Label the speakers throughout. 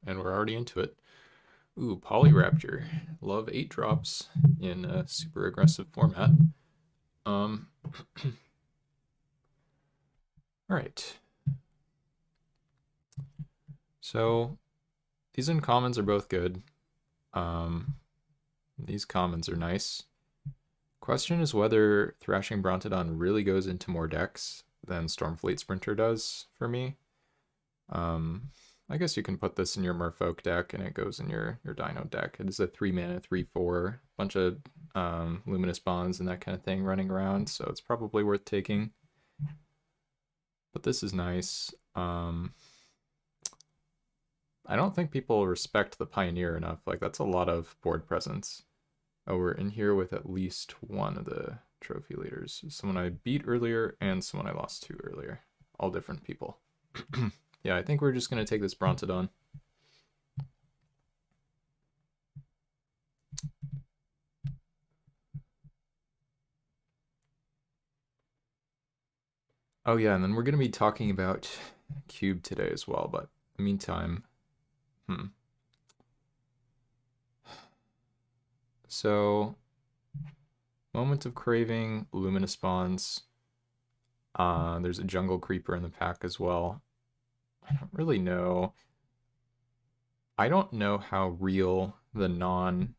Speaker 1: and we're already into it. Ooh, Polyraptor. Love 8 drops in a super aggressive format. Um, Alright. So, these uncommons are both good. Um, these commons are nice. Question is whether Thrashing Brontodon really goes into more decks than Stormfleet Sprinter does for me. I guess you can put this in your Merfolk deck and it goes in your Dino deck. It is a 3 mana, 3/4, bunch of Luminous Bonds and that kind of thing running around, so it's probably worth taking. But this is nice. I don't think people respect the Pioneer enough. Like, that's a lot of board presence. Oh, we're in here with at least one of the trophy leaders. Someone I beat earlier and someone I lost to earlier. All different people. Yeah, I think we're just going to take this Brontodon. Oh yeah, and then we're going to be talking about Cube today as well, but in the meantime, So, Moment of Craving, Luminous Bonds. There's a Jungle Creeper in the pack as well. I don't really know. I don't know how real the non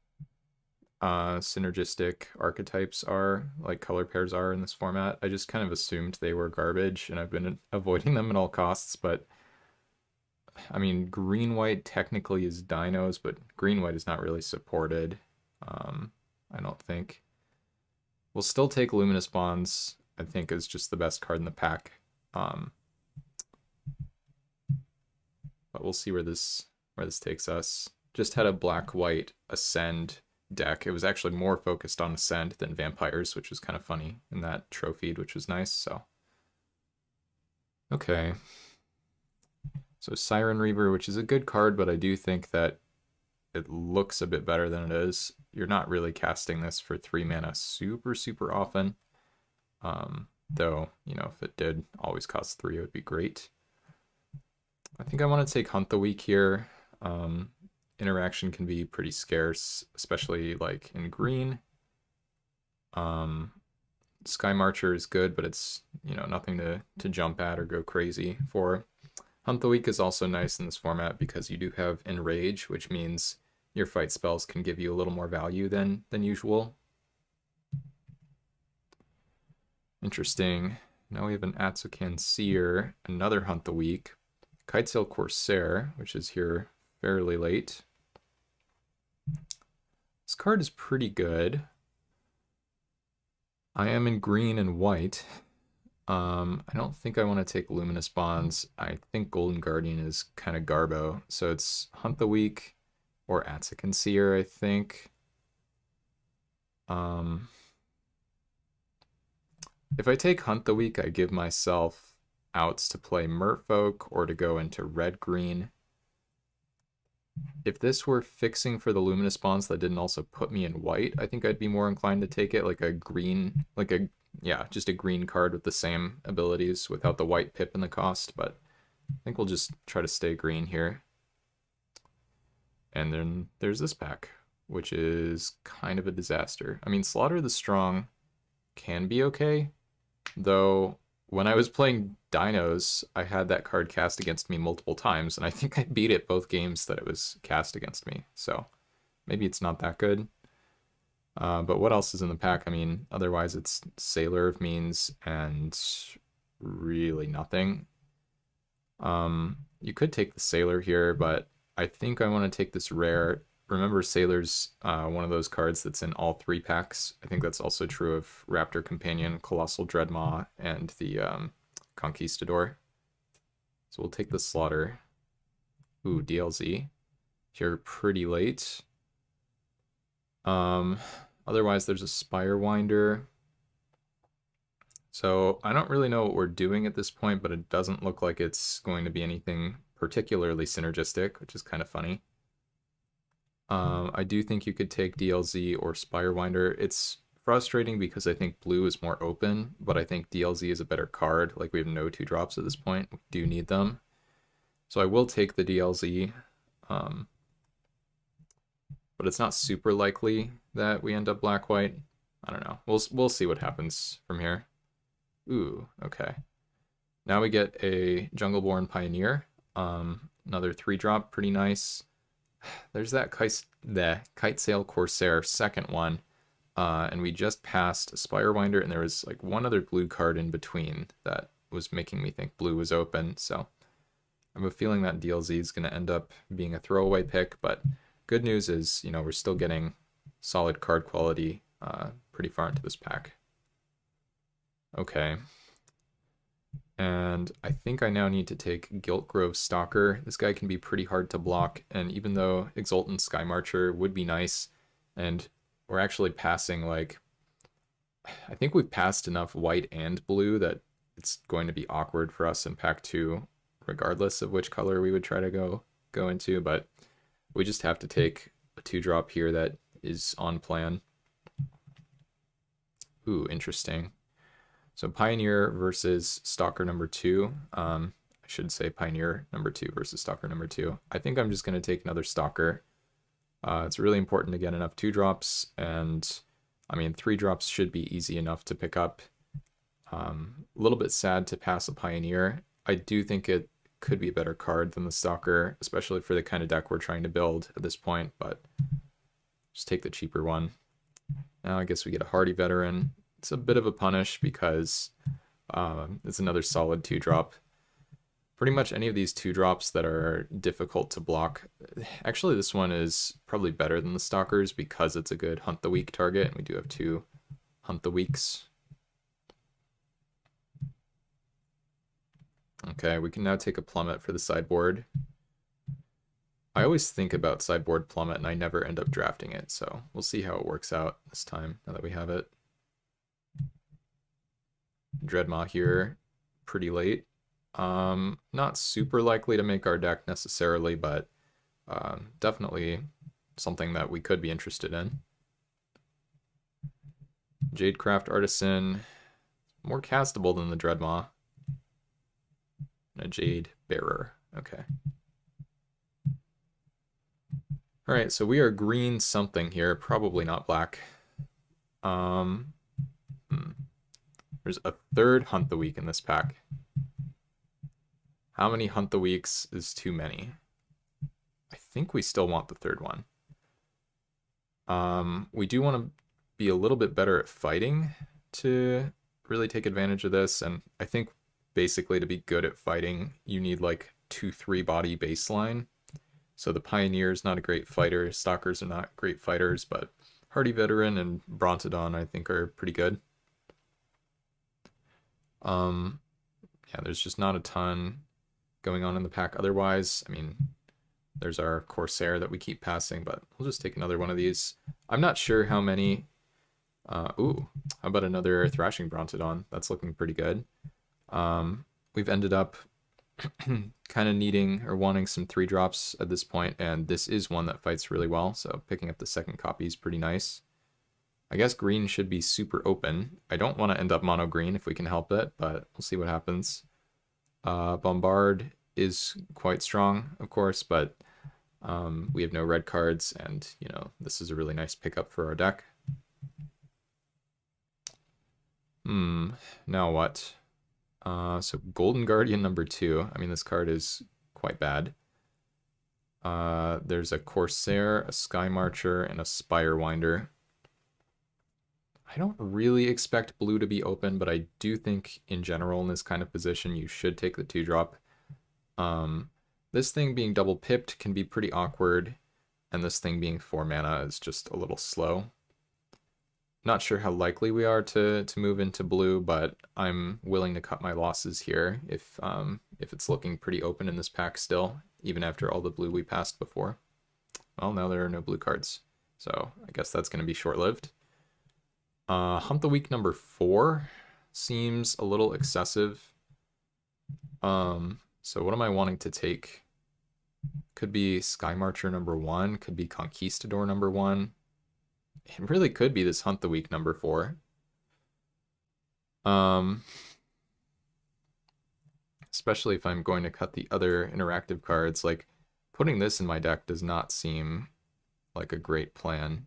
Speaker 1: synergistic archetypes are, like color pairs are in this format. I just kind of assumed they were garbage, and I've been avoiding them at all costs, but I mean, green-white technically is dinos, but green-white is not really supported, I don't think. We'll still take Luminous Bonds, I think, is just the best card in the pack. But we'll see where this takes us. Just had a black-white Ascend deck. It was actually more focused on Ascend than Vampires, which was kind of funny in that trophied, which was nice, so. Okay. So Siren Reaver, which is a good card, but I do think that it looks a bit better than it is. You're not really casting this for 3 mana super often. Though, you know, if it did always cost 3, it would be great. I think I want to take Hunt the Weak here. Interaction can be pretty scarce, especially like in green. Sky Marcher is good, but it's, you know, nothing to jump at or go crazy for. Hunt the Weak is also nice in this format because you do have Enrage, which means your fight spells can give you a little more value than usual. Interesting. Now we have an Atsukan Seer, another Hunt the Weak, Kitesail Corsair, which is here fairly late. This card is pretty good. I am in green and white. I don't think I want to take Luminous Bonds. I think Golden Guardian is kind of garbo. So it's Hunt the Weak or Atsukan Seer, I think. If I take Hunt the Weak, I give myself outs to play Merfolk or to go into red-green. If this were fixing for the Luminous Bonds that didn't also put me in white, I think I'd be more inclined to take it, like a green, just a green card with the same abilities without the white pip in the cost, but I think we'll just try to stay green here. And then there's this pack, which is kind of a disaster. I mean, Slaughter the Strong can be okay, though when I was playing Dinos, I had that card cast against me multiple times, and I think I beat it both games that it was cast against me, so maybe it's not that good. But what else is in the pack? I mean, otherwise it's Sailor of Means and really nothing. You could take the Sailor here, but I think I want to take this rare. Remember, Sailor's one of those cards that's in all 3 packs. I think that's also true of Raptor Companion, Colossal Dreadmaw, and the Conquistador. So we'll take the Slaughter. Ooh, DLZ. Here pretty late. Otherwise, there's a Spirewinder. So I don't really know what we're doing at this point, but it doesn't look like it's going to be anything particularly synergistic, which is kind of funny. I do think you could take DLZ or Spirewinder. It's frustrating because I think blue is more open, but I think DLZ is a better card. Like, we have no 2-drops at this point. We do need them. So I will take the DLZ. Um, but it's not super likely that we end up black-white. I don't know. We'll see what happens from here. Ooh, okay. Now we get a Jungleborn Pioneer. Another 3-drop, pretty nice. There's that Kitesail Corsair second one. And we just passed Spirewinder, and there was like one other blue card in between that was making me think blue was open. So I have a feeling that DLZ is going to end up being a throwaway pick, but good news is, you know, we're still getting solid card quality pretty far into this pack. Okay. And I think I now need to take Giltgrove Stalker. This guy can be pretty hard to block, and even though Exultant Sky Marcher would be nice, and we're actually passing, like, I think we've passed enough white and blue that it's going to be awkward for us in pack 2, regardless of which color we would try to go into, but we just have to take a 2-drop here that is on plan. Ooh, interesting. So Pioneer versus Stalker number 2. I should say Pioneer number 2 versus Stalker number 2. I think I'm just going to take another Stalker. It's really important to get enough 2-drops, and I mean 3-drops should be easy enough to pick up. A little bit sad to pass a Pioneer. I do think it could be a better card than the Stalker, especially for the kind of deck we're trying to build at this point, but just take the cheaper one. Now I guess we get a Hardy Veteran. It's a bit of a punish because it's another solid 2-drop. Pretty much any of these 2-drops that are difficult to block. Actually, this one is probably better than the Stalkers because it's a good Hunt the Weak target, and we do have 2 Hunt the Weaks. Okay, we can now take a Plummet for the sideboard. I always think about sideboard Plummet, and I never end up drafting it, so we'll see how it works out this time, now that we have it. Dreadmaw here, pretty late. Not super likely to make our deck necessarily, but definitely something that we could be interested in. Jadecraft Artisan, more castable than the Dreadmaw. And a Jade Bearer, okay. Alright, so we are green something here, probably not black. There's a third Hunt the Weak in this pack. How many Hunt the Weeks is too many? I think we still want the third one. We do want to be a little bit better at fighting to really take advantage of this, and I think basically to be good at fighting, you need like 2-3 body baseline. So the Pioneer's not a great fighter, Stalkers are not great fighters, but Hardy Veteran and Brontodon I think are pretty good. Yeah, there's just not a ton going on in the pack otherwise. I mean, there's our Corsair that we keep passing, but we'll just take another one of these. I'm not sure how many. Ooh, how about another Thrashing Brontodon? That's looking pretty good. We've ended up kind of needing or wanting some 3-drops at this point, and this is one that fights really well, so picking up the second copy is pretty nice. I guess green should be super open. I don't want to end up mono green if we can help it, but we'll see what happens. Bombard is quite strong, of course, but we have no red cards, and you know, this is a really nice pickup for our deck. Now what? So Golden Guardian number 2. I mean, this card is quite bad. There's a Corsair, a Sky Marcher, and a Spirewinder. I don't really expect blue to be open, but I do think in general in this kind of position you should take the 2-drop. This thing being double pipped can be pretty awkward, and this thing being 4 mana is just a little slow. Not sure how likely we are to move into blue, but I'm willing to cut my losses here if it's looking pretty open in this pack still, even after all the blue we passed before. Well, now there are no blue cards, so I guess that's going to be short-lived. Hunt the Week number 4 seems a little excessive. So what am I wanting to take? Could be Sky Marcher number 1, could be Conquistador number 1. It really could be this Hunt the Week number 4. Especially if I'm going to cut the other interactive cards. Like, Putting this in my deck does not seem like a great plan.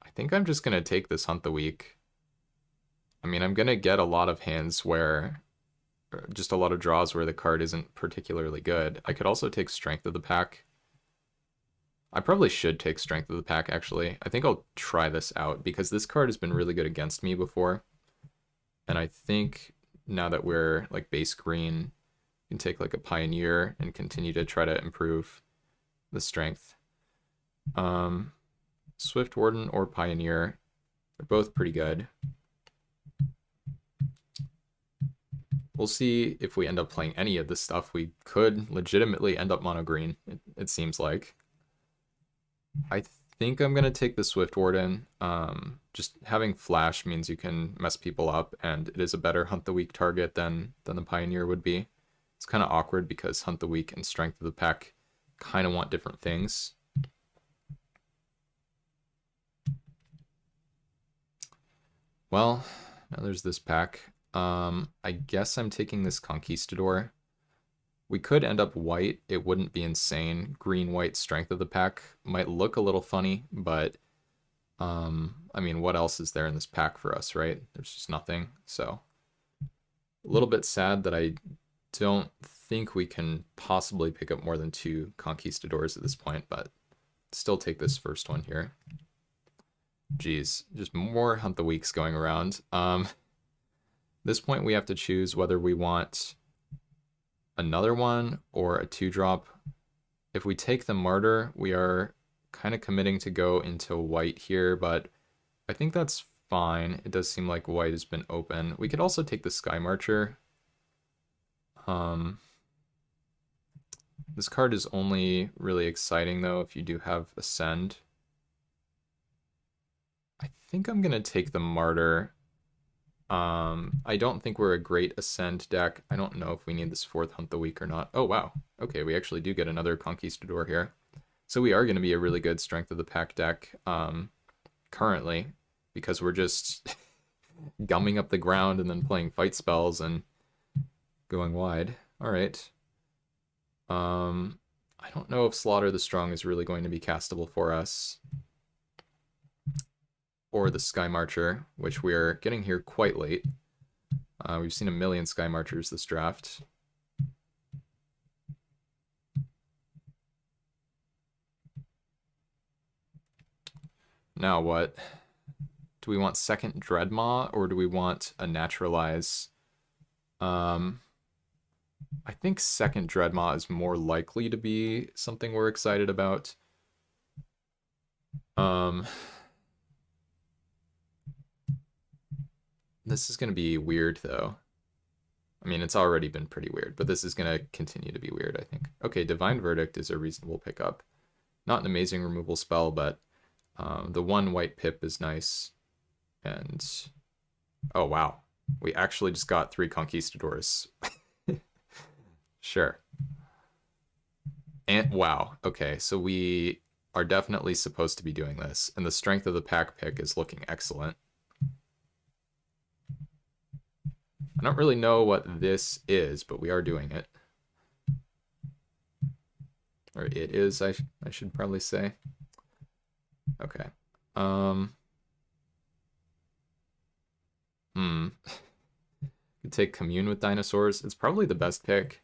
Speaker 1: I think I'm just going to take this Hunt the Weak. I mean, I'm going to get a lot of hands where, just a lot of draws where the card isn't particularly good. I could also take Strength of the Pack. I probably should take Strength of the Pack, actually. I think I'll try this out, because this card has been really good against me before. And I think now that we're like base green, you can take like a Pioneer and continue to try to improve the strength. Swift Warden or Pioneer, they're both pretty good. We'll see if we end up playing any of this stuff. We could legitimately end up mono green, it seems like. I think I'm going to take the Swift Warden. Just having Flash means you can mess people up, and it is a better Hunt the Weak target than the Pioneer would be. It's kind of awkward because Hunt the Weak and Strength of the Pack kind of want different things. Well, now there's this pack. I guess I'm taking this Conquistador. We could end up white. It wouldn't be insane. Green-white Strength of the Pack might look a little funny, but I mean, what else is there in this pack for us, right? There's just nothing. So a little bit sad that I don't think we can possibly pick up more than 2 Conquistadors at this point, but still take this first one here. Geez, just more Hunt the Weeks going around. This point we have to choose whether we want another one or a 2-drop. If we take the Martyr, we are kind of committing to go into white here, but I think that's fine. It does seem like white has been open. We could also take the Sky Marcher. This card is only really exciting though if you do have Ascend. I think I'm gonna take the Martyr. I don't think we're a great Ascend deck. I don't know if we need this 4th Hunt the Weak or not. Oh wow, okay, we actually do get another Conquistador here. So we are going to be a really good Strength of the Pack deck currently, because we're just gumming up the ground and then playing fight spells and going wide. All right. I don't know if Slaughter the Strong is really going to be castable for us. Or the Sky Marcher, which we're getting here quite late. We've seen a million Sky Marchers this draft. Now what? Do we want second Dreadmaw, or do we want a Naturalize? I think second Dreadmaw is more likely to be something we're excited about. This is going to be weird, though. I mean, it's already been pretty weird, but this is going to continue to be weird, I think. Okay, Divine Verdict is a reasonable pickup. Not an amazing removal spell, but the 1 white pip is nice. And, oh wow, we actually just got 3 Conquistadors. Sure. And, wow, okay, so we are definitely supposed to be doing this, and the Strength of the Pack pick is looking excellent. I don't really know what this is, but we are doing it. Or it is, I should probably say. Okay. Could take Commune with Dinosaurs. It's probably the best pick.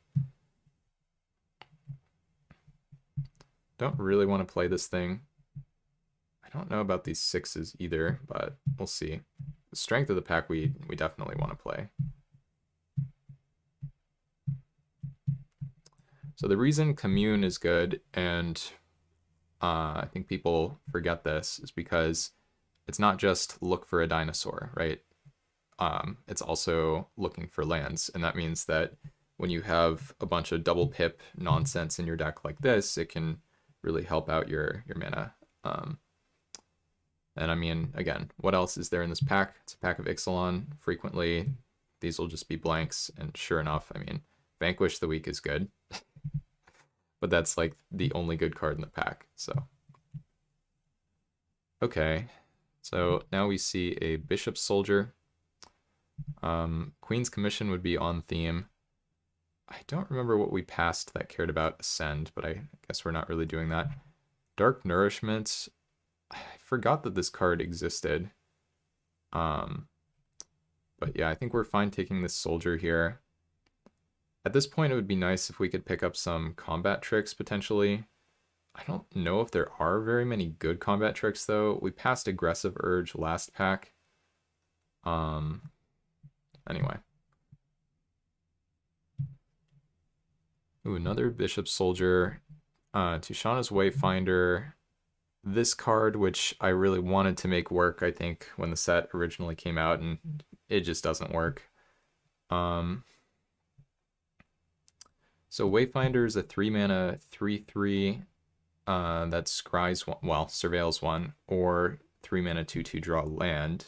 Speaker 1: Don't really want to play this thing. I don't know about these 6s either, but we'll see. The Strength of the Pack we definitely want to play. So the reason Commune is good, and I think people forget this, is because it's not just look for a dinosaur, right? It's also looking for lands, and that means that when you have a bunch of double pip nonsense in your deck like this, it can really help out your mana. And I mean, again, what else is there in this pack? It's a pack of Ixalan. Frequently, these will just be blanks, and sure enough, I mean, Vanquish the Weak is good. But that's like the only good card in the pack, so. Okay, so now we see a Bishop Soldier. Queen's Commission would be on theme. I don't remember what we passed that cared about Ascend, but I guess we're not really doing that. Dark Nourishment. I forgot that this card existed. Um, but yeah, I think we're fine taking this soldier here. At this point, it would be nice if we could pick up some combat tricks, potentially. I don't know if there are very many good combat tricks, though. We passed Aggressive Urge last pack. Anyway. Ooh, another Bishop Soldier. Tushana's Wayfinder. This card, which I really wanted to make work, I think, when the set originally came out, and it just doesn't work. So Wayfinder is a 3-mana 3/3 that scries one, well, surveils one, or 3-mana 2/2 draw land.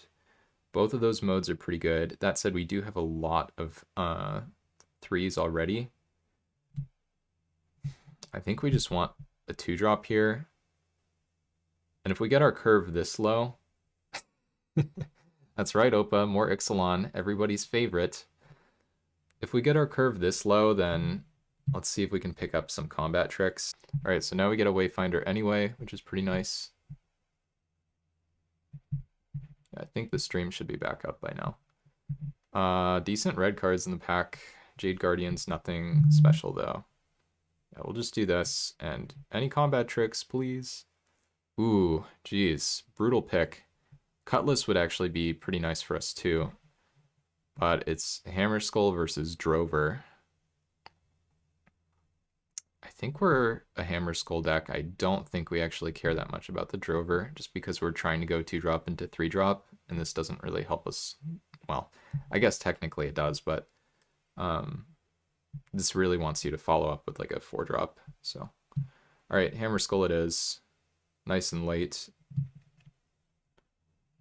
Speaker 1: Both of those modes are pretty good. That said, we do have a lot of 3s already. I think we just want a 2-drop here. And if we get our curve this low, that's right, Opa, more Ixalan, everybody's favorite. If we get our curve this low, then let's see if we can pick up some combat tricks. All right, so now we get a Wayfinder anyway, which is pretty nice. I think the stream should be back up by now. Decent red cards in the pack. Jade Guardian's nothing special, though. Yeah, we'll just do this. And any combat tricks, please? Ooh, geez. Brutal pick. Cutlass would actually be pretty nice for us, too. But it's Hammer Skull versus Drover. I think we're a Hammer Skull deck. I don't think we actually care that much about the Drover, just because we're trying to go 2-drop into 3-drop, and this doesn't really help us. Well, I guess technically it does, but this really wants you to follow up with like a 4-drop. So, all right, Hammer Skull it is. Nice and late.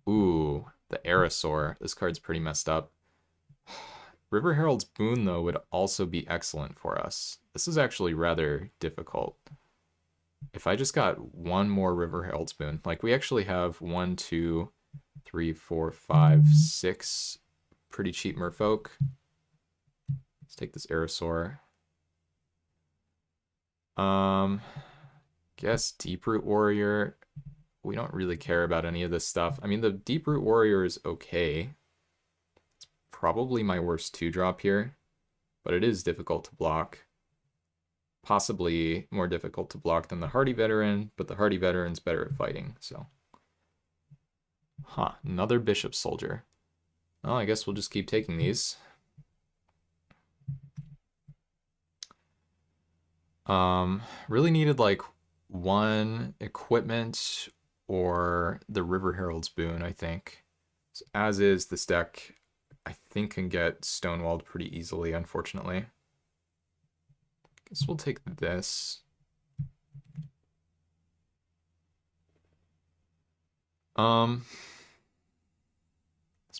Speaker 1: Ooh, the Aerosaur. This card's pretty messed up. River Herald's Boon, though, would also be excellent for us. This is actually rather difficult. If I just got one more River Herald's Boon, like we actually have 1, 2, 3, 4, 5, 6 pretty cheap merfolk. Let's take this Aerosaur. Guess Deeproot Warrior. We don't really care about any of this stuff. I mean, the Deeproot Warrior is okay. It's probably my worst 2-drop here, but it is difficult to block. Possibly more difficult to block than the Hardy Veteran, but the Hardy Veteran's better at fighting, so. Huh, another Bishop Soldier. Well, I guess we'll just keep taking these. Really needed like one equipment or the River Herald's Boon, I think. So as is, this deck, I think, can get stonewalled pretty easily, unfortunately. Guess we'll take this. This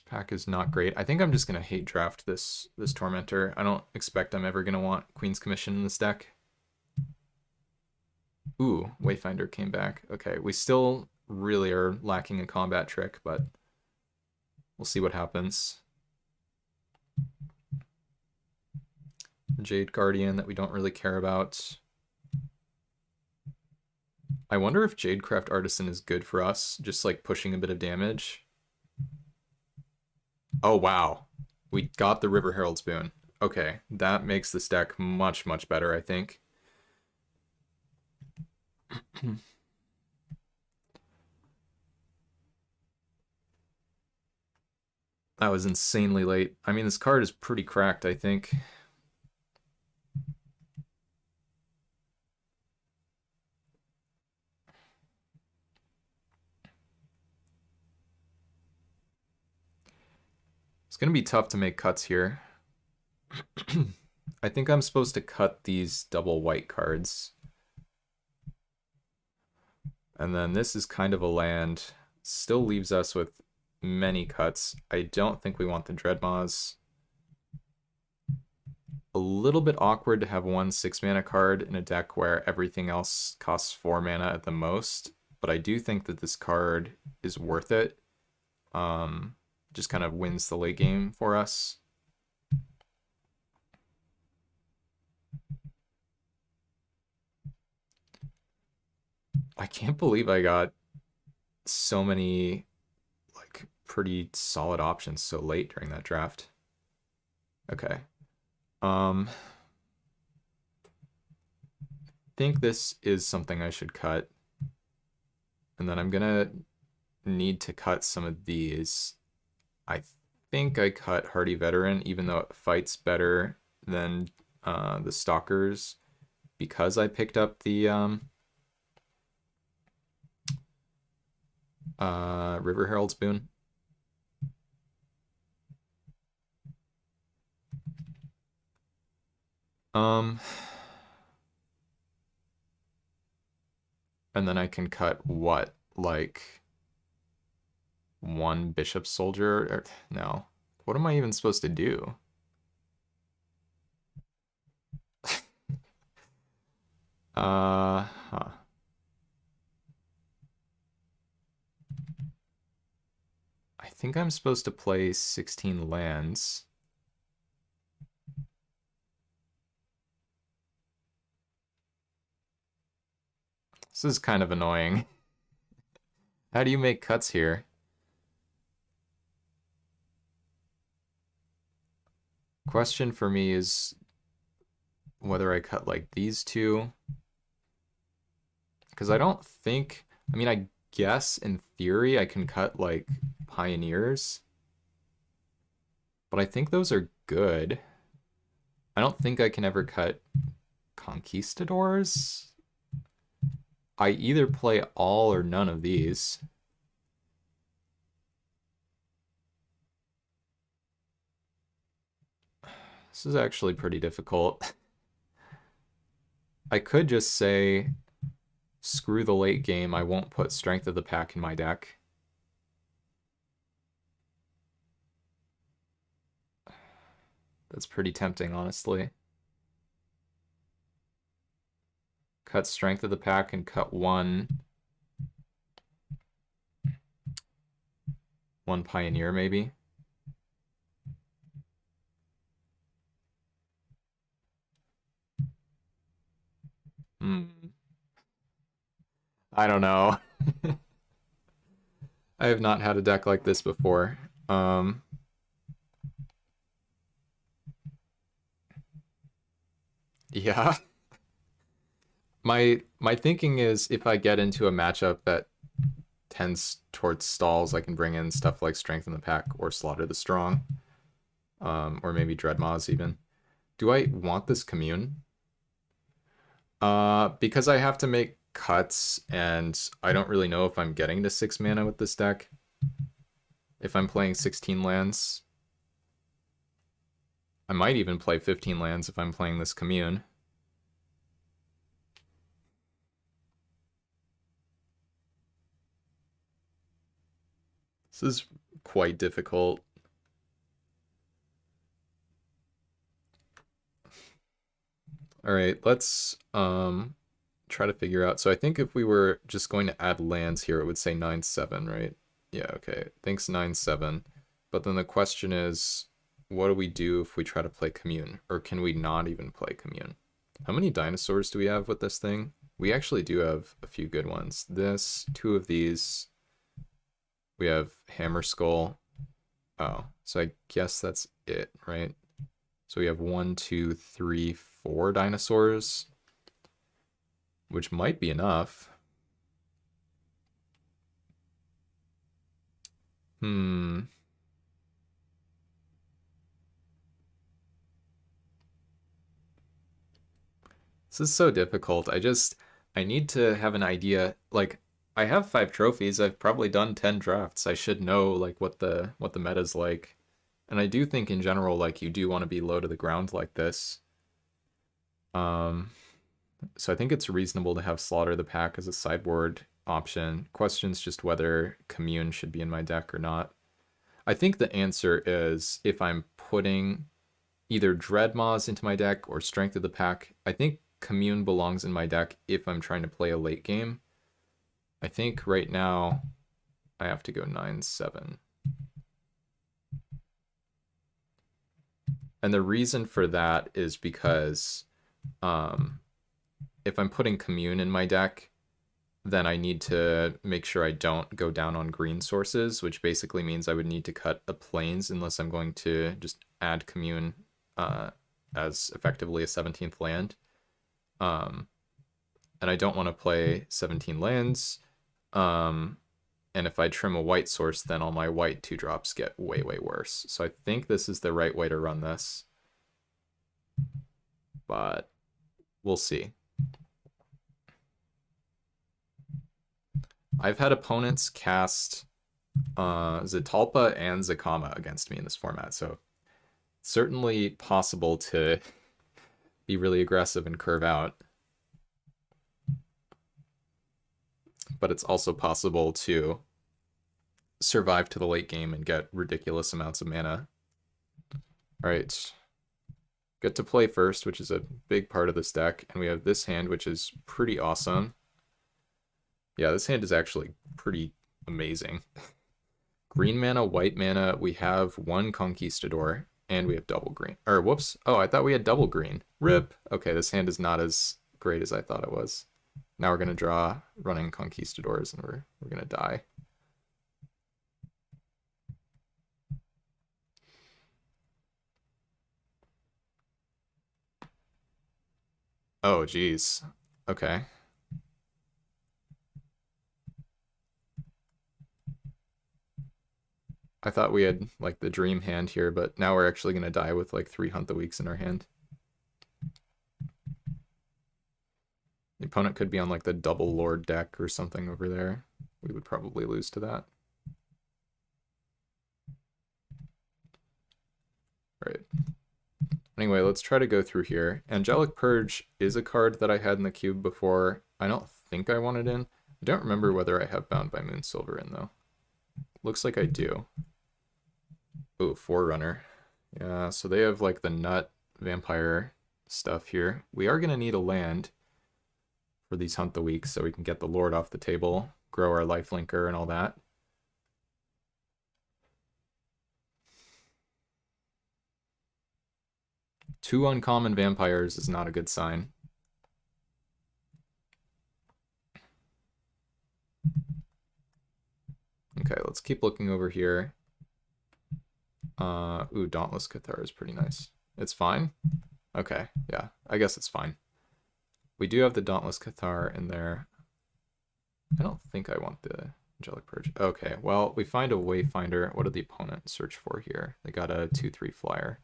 Speaker 1: pack is not great. I think I'm just gonna hate draft this Tormentor. I don't expect I'm ever gonna want Queen's Commission in this deck. Ooh, Wayfinder came back. Okay, we still really are lacking a combat trick, but we'll see what happens. Jade Guardian that we don't really care about. I wonder if Jadecraft Artisan is good for us, just like pushing a bit of damage. Oh, wow. We got the River Herald's Boon. Okay, that makes this deck much, much better, I think. That was insanely late. I mean, this card is pretty cracked, I think. It's going to be tough to make cuts here. I think I'm supposed to cut these double white cards. And then this is kind of a land. Still leaves us with many cuts. I don't think we want the Dreadmaws. A little bit awkward to have one 6-mana card in a deck where everything else costs 4 mana at the most, but I do think that this card is worth it. Just kind of wins the late game for us. I can't believe I got so many like pretty solid options so late during that draft. Okay. I think this is something I should cut. And then I'm gonna need to cut some of these. I think I cut Hardy Veteran, even though it fights better than the Stalkers, because I picked up the River Herald's Boon. Um, and then I can cut what? Like one Bishop Soldier? No. What am I even supposed to do? Huh. I think I'm supposed to play 16 lands. This is kind of annoying. How do you make cuts here? Question for me is whether I cut like these two. Because I don't think, I mean, I guess in theory I can cut like Pioneers, but I think those are good. I don't think I can ever cut Conquistadors. I either play all or none of these. This is actually pretty difficult. I could just say, screw the late game, I won't put Strength of the Pack in my deck. That's pretty tempting, honestly. Cut Strength of the Pack and cut one Pioneer, maybe. Hmm. I don't know. I have not had a deck like this before. Yeah. My thinking is if I get into a matchup that tends towards stalls, I can bring in stuff like Strength in the Pack or Slaughter the Strong, or maybe Dreadmaws even. Do I want this Commune? Because I have to make cuts, and I don't really know if I'm getting to 6 mana with this deck. If I'm playing 16 lands, I might even play 15 lands if I'm playing this Commune. This is quite difficult. All right, let's try to figure out. So I think if we were just going to add lands here, it would say 9/7, right? Yeah, okay. Thanks 9/7. But then the question is, what do we do if we try to play Commune? Or can we not even play Commune? How many dinosaurs do we have with this thing? We actually do have a few good ones. This, two of these. We have Hammer Skull. Oh, so I guess that's it, right? So we have 1, 2, 3, 4 dinosaurs, which might be enough. Hmm. This is so difficult. I need to have an idea. Like, I have 5 trophies. I've probably done 10 drafts. I should know like what the meta's like. And I do think in general, like you do want to be low to the ground like this. So I think it's reasonable to have Slaughter the Pack as a sideboard option. Question's just whether Commune should be in my deck or not. I think the answer is if I'm putting either Dreadmaws into my deck or Strength of the Pack. I think Commune belongs in my deck if I'm trying to play a late game. I think right now I have to go 9/7. And the reason for that is because if I'm putting Commune in my deck, then I need to make sure I don't go down on green sources, which basically means I would need to cut a plains unless I'm going to just add commune uh, as effectively a 17th land. Um, and I don't want to play 17 lands. Um, and if I trim a white source, then all my white 2-drops get way, way worse. So I think this is the right way to run this. But we'll see. I've had opponents cast Zatalpa and Zakama against me in this format, so certainly possible to be really aggressive and curve out. But it's also possible to survive to the late game and get ridiculous amounts of mana. All right. Get to play first, which is a big part of this deck, and we have this hand, which is pretty awesome. Yeah, this hand is actually pretty amazing. Green mana, white mana, we have one Conquistador, and we have double green. Or, whoops. Oh, I thought we had double green. Rip. Okay, this hand is not as great as I thought it was. Now we're going to draw running Conquistadors, and we're going to die. Oh, geez. Okay. I thought we had, like, the dream hand here, but now we're actually going to die with, like, 3 Hunt the Weeks in our hand. The opponent could be on, like, the double Lord deck or something over there. We would probably lose to that. Right. Anyway, let's try to go through here. Angelic Purge is a card that I had in the cube before. I don't think I want it in. I don't remember whether I have Bound by Moonsilver in, though. Looks like I do. Ooh, Forerunner. Yeah, so they have, like, the nut vampire stuff here. We are going to need a land for these Hunt the Weeks so we can get the Lord off the table, grow our lifelinker and all that. Two uncommon vampires is not a good sign. Okay, let's keep looking over here. Ooh, Dauntless Cathar is pretty nice. It's fine? Okay, yeah, I guess it's fine. We do have the Dauntless Cathar in there. I don't think I want the Angelic Purge. Okay, well, we find a Wayfinder. What did the opponent search for here? They got a 2/3 flyer.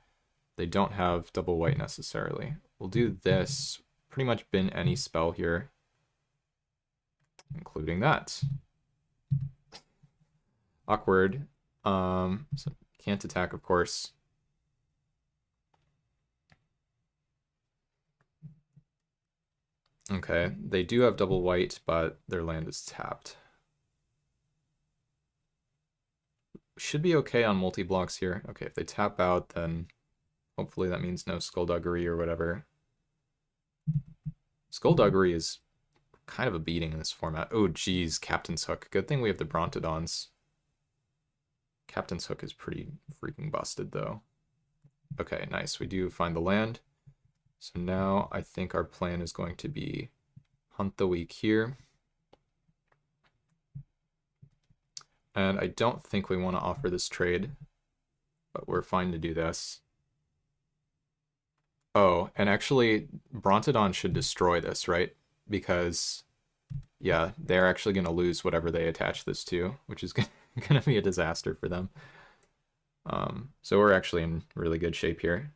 Speaker 1: They don't have double white necessarily. We'll do this. Pretty much bin any spell here, including that. Awkward. So can't attack, of course. Okay, they do have double white, but their land is tapped. Should be okay on multi-blocks here. Okay, if they tap out, then hopefully that means no Skullduggery or whatever. Skullduggery is kind of a beating in this format. Oh, geez, Captain's Hook. Good thing we have the Brontodons. Captain's Hook is pretty freaking busted, though. Okay, nice. We do find the land. So now I think our plan is going to be Hunt the Week here. And I don't think we want to offer this trade, but we're fine to do this. Oh, and actually, Brontodon should destroy this, right? Because, yeah, they're actually going to lose whatever they attach this to, which is going to be a disaster for them. So we're actually in really good shape here.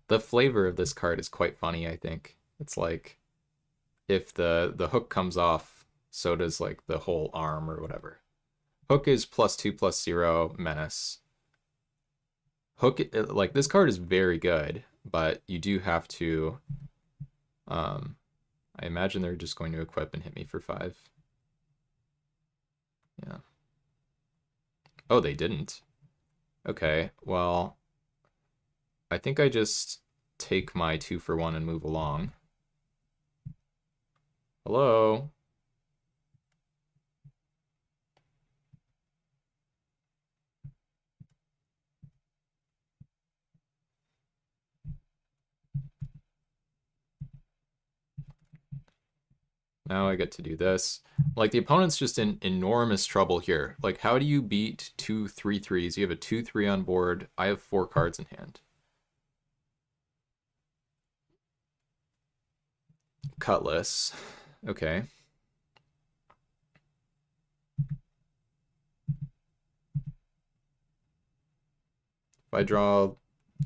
Speaker 1: The flavor of this card is quite funny, I think. It's like, if the hook comes off, so does, like, the whole arm or whatever. Hook is +2/+0 menace. Hook, like, this card is very good, but you do have to, I imagine they're just going to equip and hit me for 5. Yeah. Oh, they didn't. Okay, well, I think I just take my 2-for-1 and move along. Hello? Now I get to do this. Like, the opponent's just in enormous trouble here. Like, how do you beat 2/3/3s? You have a 2/3 on board. I have 4 cards in hand. Cutlass. Okay. If I draw...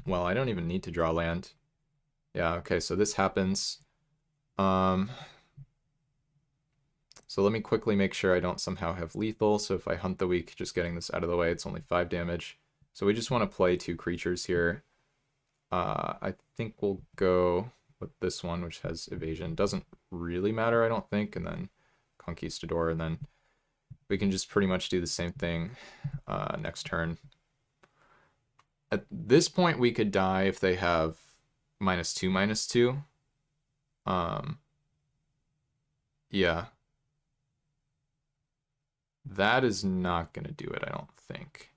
Speaker 1: Well, I don't even need to draw land. Yeah, okay, so this happens. So let me quickly make sure I don't somehow have lethal. So if I hunt the weak, just getting this out of the way, it's only 5 damage. So we just want to play 2 creatures here. I think we'll go with this one, which has evasion. Doesn't really matter, I don't think. And then Conquistador, and then we can just pretty much do the same thing next turn. At this point, we could die if they have -2/-2. Yeah. That is not going to do it, I don't think.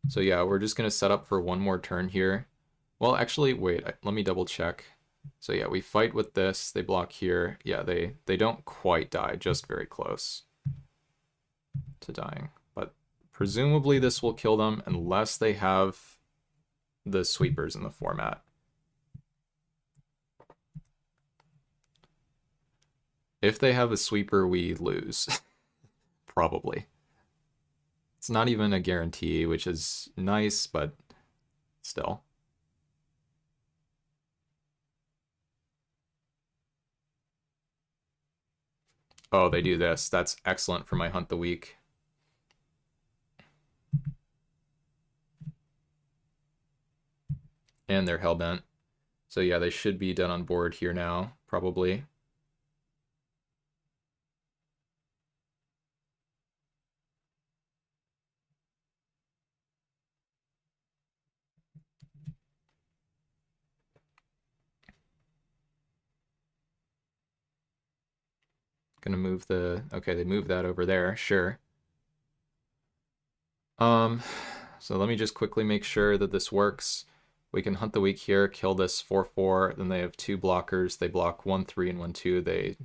Speaker 1: So yeah, we're just going to set up for one more turn here. Well, actually, wait, let me double check. So yeah, we fight with this, they block here. Yeah, they don't quite die, just very close to dying. But presumably this will kill them unless they have the sweepers in the format. If they have a sweeper, we lose. Probably. It's not even a guarantee, which is nice, but still. Oh, they do this. That's excellent for my Hunt the Weak. And they're Hellbent. So yeah, they should be done on board here now, probably. Gonna move the... Okay, they moved that over there, sure. So let me just quickly make sure that this works. We can Hunt the Weak here, kill this 4/4, then they have 2 blockers. They block 1/3 and 1/2. They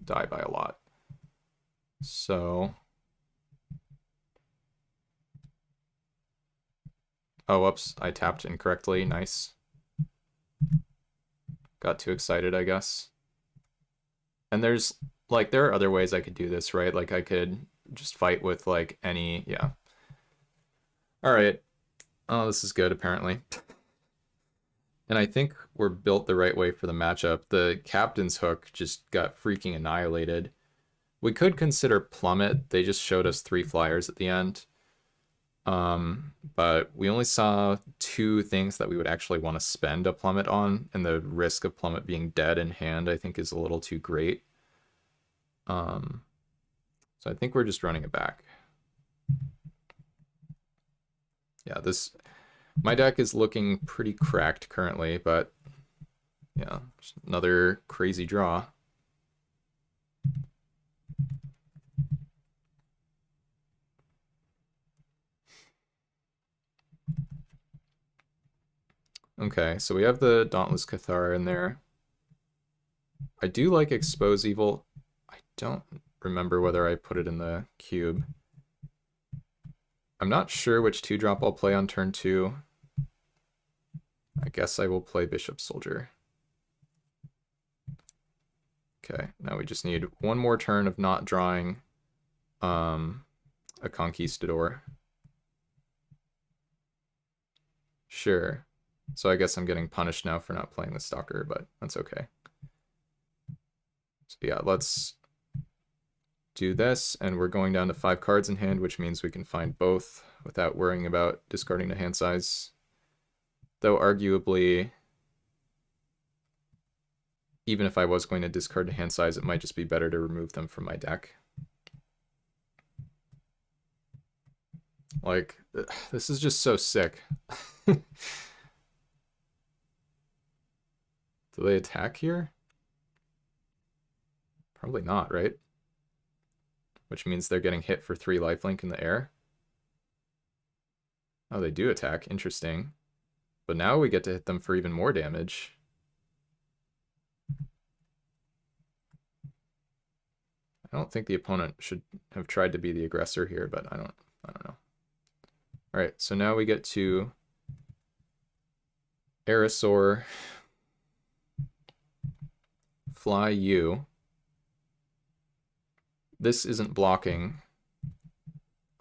Speaker 1: die by a lot. So... Oh, whoops, I tapped incorrectly. Nice. Got too excited, I guess. And there's, like, there are other ways I could do this, right? Like, I could just fight with, like, any... Yeah. Alright. Oh, this is good, apparently. And I think we're built the right way for the matchup. The Captain's Hook just got freaking annihilated. We could consider Plummet. They just showed us 3 flyers at the end. But we only saw 2 things that we would actually want to spend a Plummet on, and the risk of Plummet being dead in hand I think is a little too great. So I think we're just running it back. Yeah, my deck is looking pretty cracked currently, but yeah, just another crazy draw. Okay, so we have the Dauntless Cathara in there. I do like Expose Evil. I don't remember whether I put it in the cube. I'm not sure which 2-drop I'll play on turn 2. I guess I will play Bishop Soldier. Okay, now we just need one more turn of not drawing a Conquistador. Sure. So I guess I'm getting punished now for not playing the Stalker, but that's okay. So yeah, let's do this, and we're going down to 5 cards in hand, which means we can find both without worrying about discarding the hand size. Though arguably, even if I was going to discard the hand size, it might just be better to remove them from my deck. Like, this is just so sick. Do they attack here? Probably not, right? Which means they're getting hit for 3 lifelink in the air. Oh, they do attack. Interesting. But now we get to hit them for even more damage. I don't think the opponent should have tried to be the aggressor here, but I don't know. All right, so now we get to Aerosaur, fly you. This isn't blocking.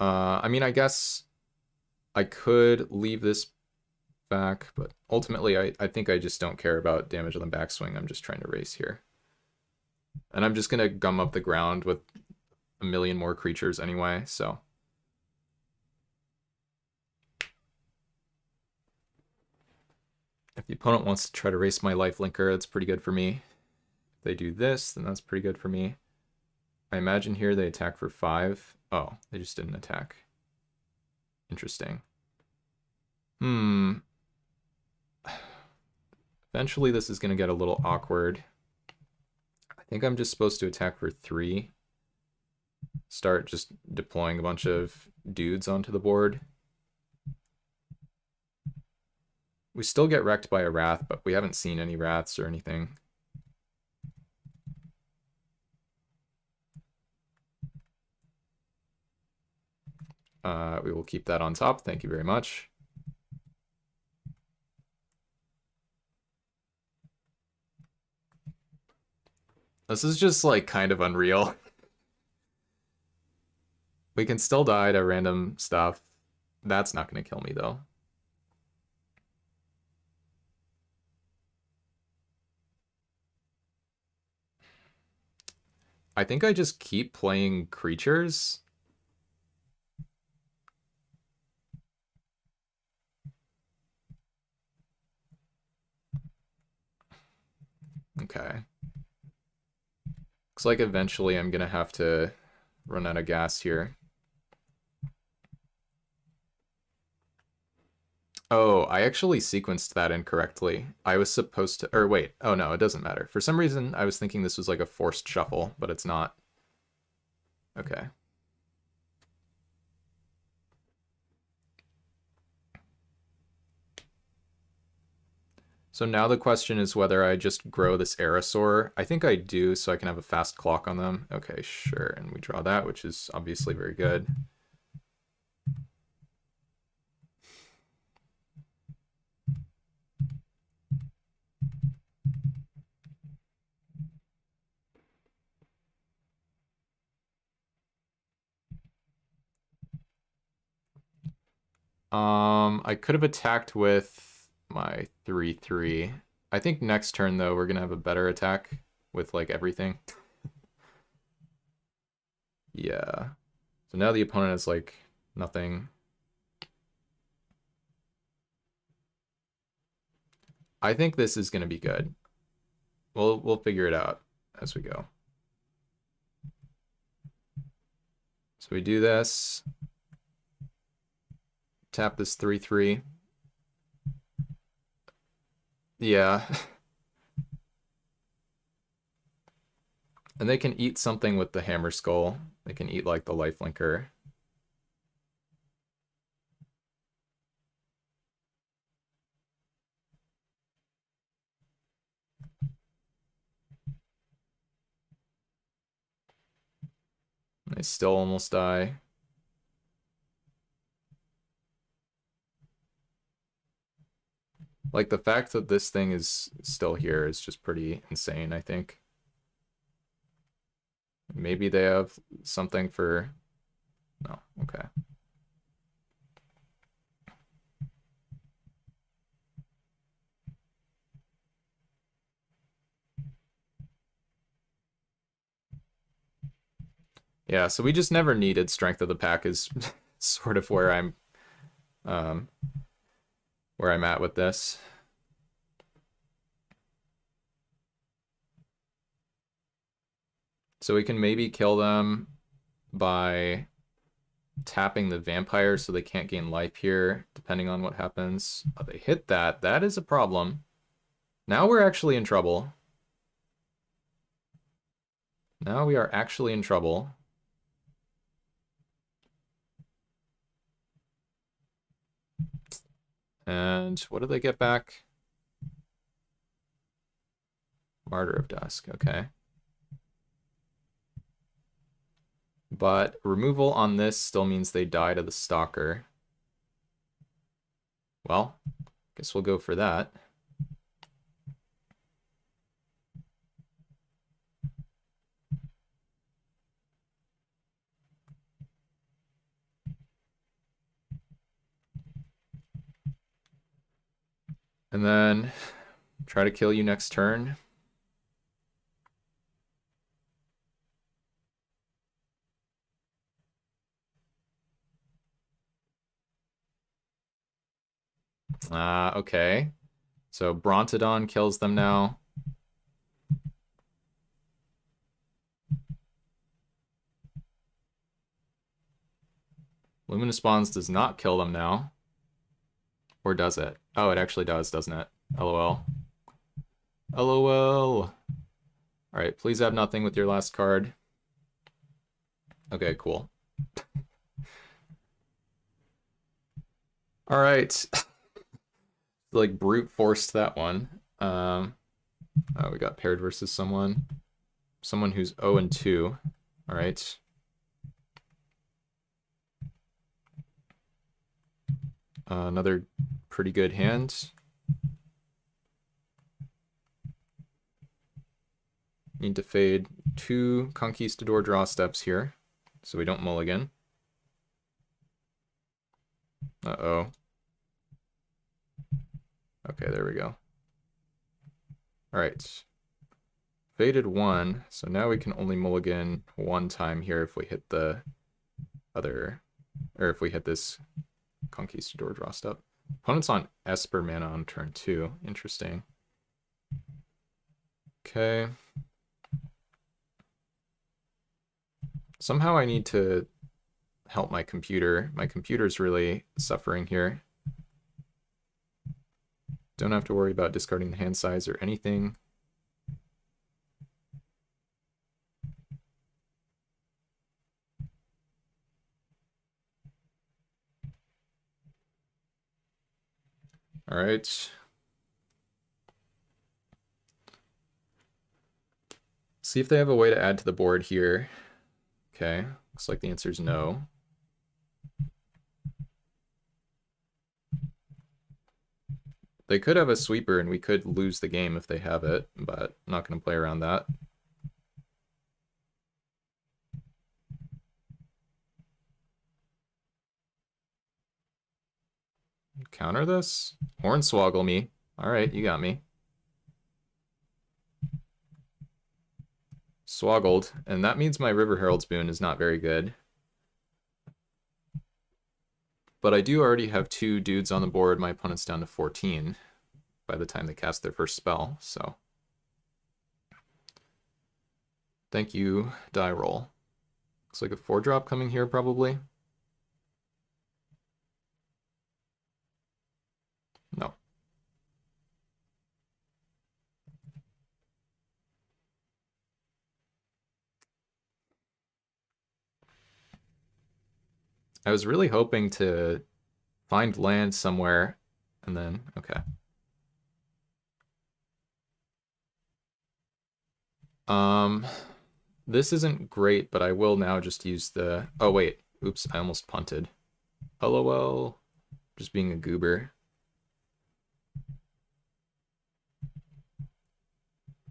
Speaker 1: I mean, I guess I could leave this back, but ultimately I think I just don't care about damage on the backswing. I'm just trying to race here. And I'm just going to gum up the ground with a million more creatures anyway, so. If the opponent wants to try to race my life linker, that's pretty good for me. If they do this, then that's pretty good for me. I imagine here they attack for 5. Oh, they just didn't attack. Interesting. Eventually this is going to get a little awkward. I think I'm just supposed to attack for 3. Start just deploying a bunch of dudes onto the board. We still get wrecked by a Wrath, but we haven't seen any Wraths or anything. We will keep that on top. Thank you very much. This is just like kind of unreal. We can still die to random stuff. That's not going to kill me though. I think I just keep playing creatures. Okay. Looks like eventually I'm gonna have to run out of gas here. Oh, I actually sequenced that incorrectly. I was supposed to, or wait, oh no, it doesn't matter. For some reason, I was thinking this was like a forced shuffle, but it's not. Okay. So now the question is whether I just grow this Aerosaur. I think I do, so I can have a fast clock on them. Okay, sure, and we draw that, which is obviously very good. I could have attacked with my 3/3. I think next turn, though, we're going to have a better attack with, like, everything. Yeah. So now the opponent has, like, nothing. I think this is going to be good. We'll figure it out as we go. So we do this. Tap this 3/3. Yeah. And they can eat something with the Hammer Skull. They can eat, like, the Lifelinker. They still almost die. Like, the fact that this thing is still here is just pretty insane, I think. Maybe they have something for... No, okay. Yeah, so we just never needed Strength of the Pack is sort of where I'm at with this. So we can maybe kill them by tapping the vampire so they can't gain life here, depending on what happens. Oh, they hit that. That is a problem. Now we're actually in trouble. Now we are actually in trouble. And what do they get back? Martyr of Dusk, okay. But removal on this still means they die to the Stalker. Well, guess we'll go for that. And then try to kill you next turn. Okay. So Brontodon kills them now. Luminous Bonds does not kill them now. Or does it? Oh, it actually does, doesn't it? LOL. LOL. Alright, please have nothing with your last card. Okay, cool. Alright. Like, brute forced that one. Oh, we got paired versus someone. Someone who's 0-2. Alright. Another pretty good hand. Need to fade 2 Conquistador draw steps here, so we don't mulligan. Uh-oh. Okay, there we go. Alright. Faded 1, so now we can only mulligan 1 time here if we hit the other, or if we hit this Conquistador draw step. Opponent's on Esper mana on turn 2. Interesting. Okay. Somehow I need to help my computer. My computer's really suffering here. Don't have to worry about discarding the hand size or anything. All right. See if they have a way to add to the board here. Okay, looks like the answer is no. They could have a sweeper and we could lose the game if they have it, but I'm not going to play around that. Counter this? Hornswoggle me. Alright, you got me. Swoggled, and that means my River Herald's boon is not very good. But I do already have 2 dudes on the board. My opponent's down to 14 by the time they cast their first spell, so. Thank you, die roll. Looks like a 4-drop coming here, probably. No. I was really hoping to find land somewhere, and then, okay. This isn't great, but I will now just use the... Oh, wait. Oops, I almost punted. LOL. Just being a goober.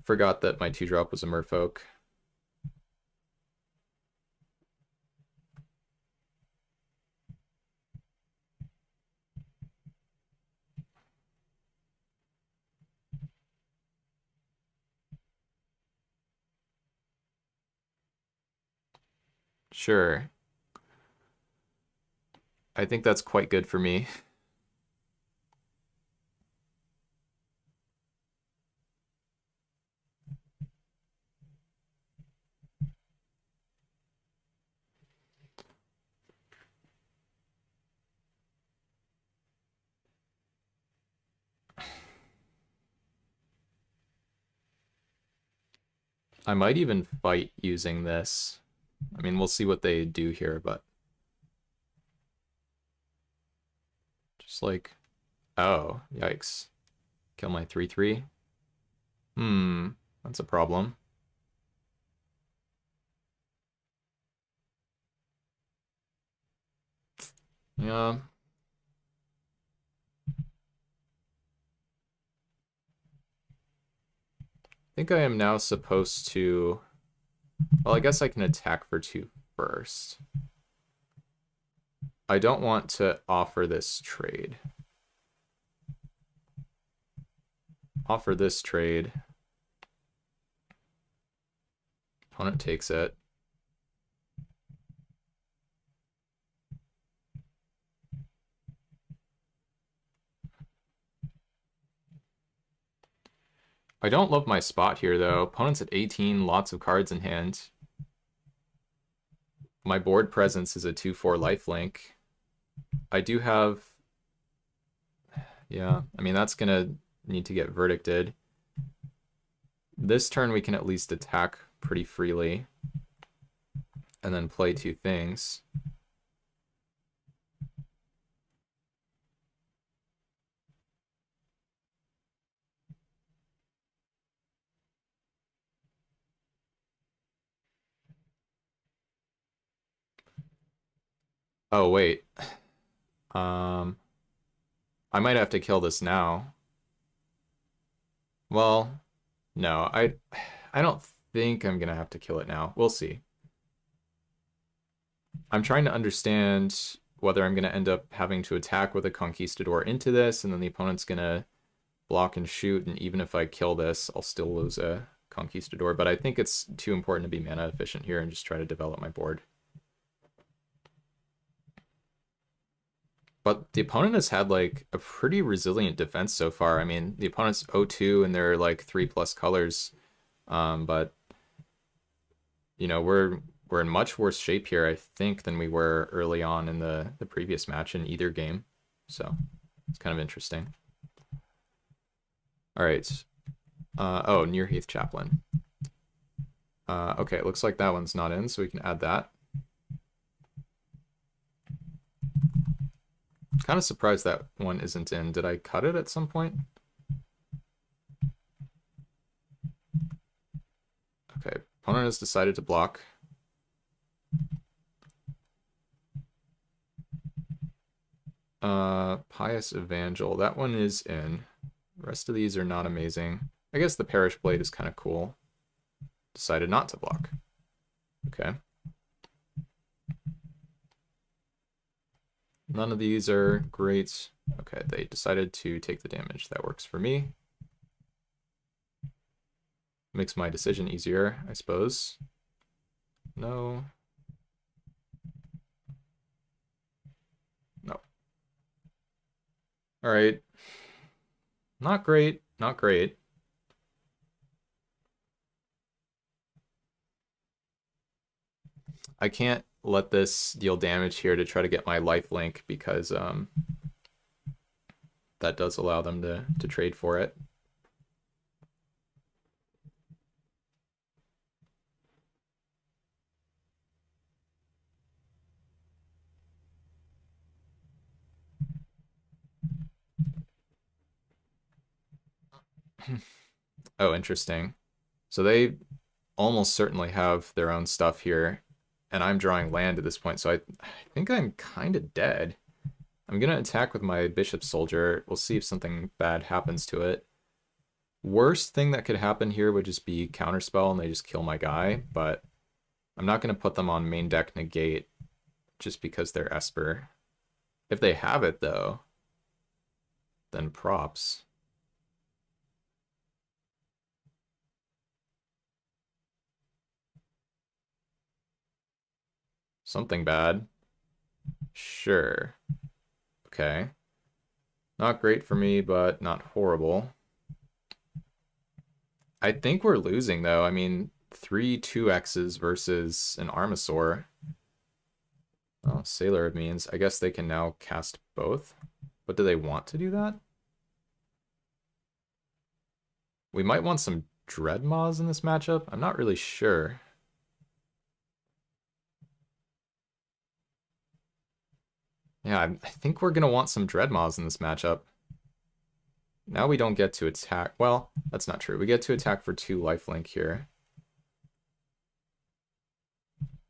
Speaker 1: Forgot that my 2-drop was a merfolk. Sure. I think that's quite good for me. I might even fight using this. I mean, we'll see what they do here, but... Just like... Oh, yikes. Kill my 3/3. That's a problem. Yeah. I think I am now supposed to... Well, I guess I can attack for 2 first. I don't want to offer this trade. Offer this trade. Opponent takes it. I don't love my spot here, though. Opponent's at 18, lots of cards in hand. My board presence is a 2/4 lifelink. I do have... Yeah, I mean, that's going to need to get verdicted. This turn we can at least attack pretty freely. And then play 2 things. Oh, wait. I might have to kill this now. Well, no, I don't think I'm gonna have to kill it now. We'll see. I'm trying to understand whether I'm gonna end up having to attack with a Conquistador into this, and then the opponent's gonna block and shoot, and even if I kill this, I'll still lose a Conquistador. But I think it's too important to be mana efficient here and just try to develop my board. But the opponent has had like a pretty resilient defense so far. I mean, the opponent's 0-2 and they're like 3+ colors. But you know, we're in much worse shape here, I think, than we were early on in the previous match in either game. So it's kind of interesting. All right. Oh, Near Heath Chaplain. Okay, it looks like that one's not in, so we can add that. Kind of surprised that one isn't in. Did I cut it at some point? Okay, opponent has decided to block. Pious Evangel. That one is in. The rest of these are not amazing. I guess the Parish Blade is kind of cool. Decided not to block. Okay. None of these are great. Okay, they decided to take the damage. That works for me. Makes my decision easier, I suppose. No. No. All right. Not great. Not great. I can't let this deal damage here to try to get my life link because that does allow them to trade for it. Oh, interesting. So they almost certainly have their own stuff here, and I'm drawing land at this point, so I think I'm kind of dead. I'm going to attack with my Bishop Soldier. We'll see if something bad happens to it. Worst thing that could happen here would just be Counterspell and they just kill my guy, but I'm not going to put them on main deck negate just because they're Esper. If they have it, though, then props. Something bad. Sure. Okay. Not great for me, but not horrible. I think we're losing, though. I mean, 3 2Xs versus an Armasaur. Oh, Sailor of Means. I guess they can now cast both. But do they want to do that? We might want some Dreadmaws in this matchup. I'm not really sure. Yeah, I think we're going to want some Dreadmaws in this matchup. Now we don't get to attack. Well, that's not true. We get to attack for 2 lifelink here.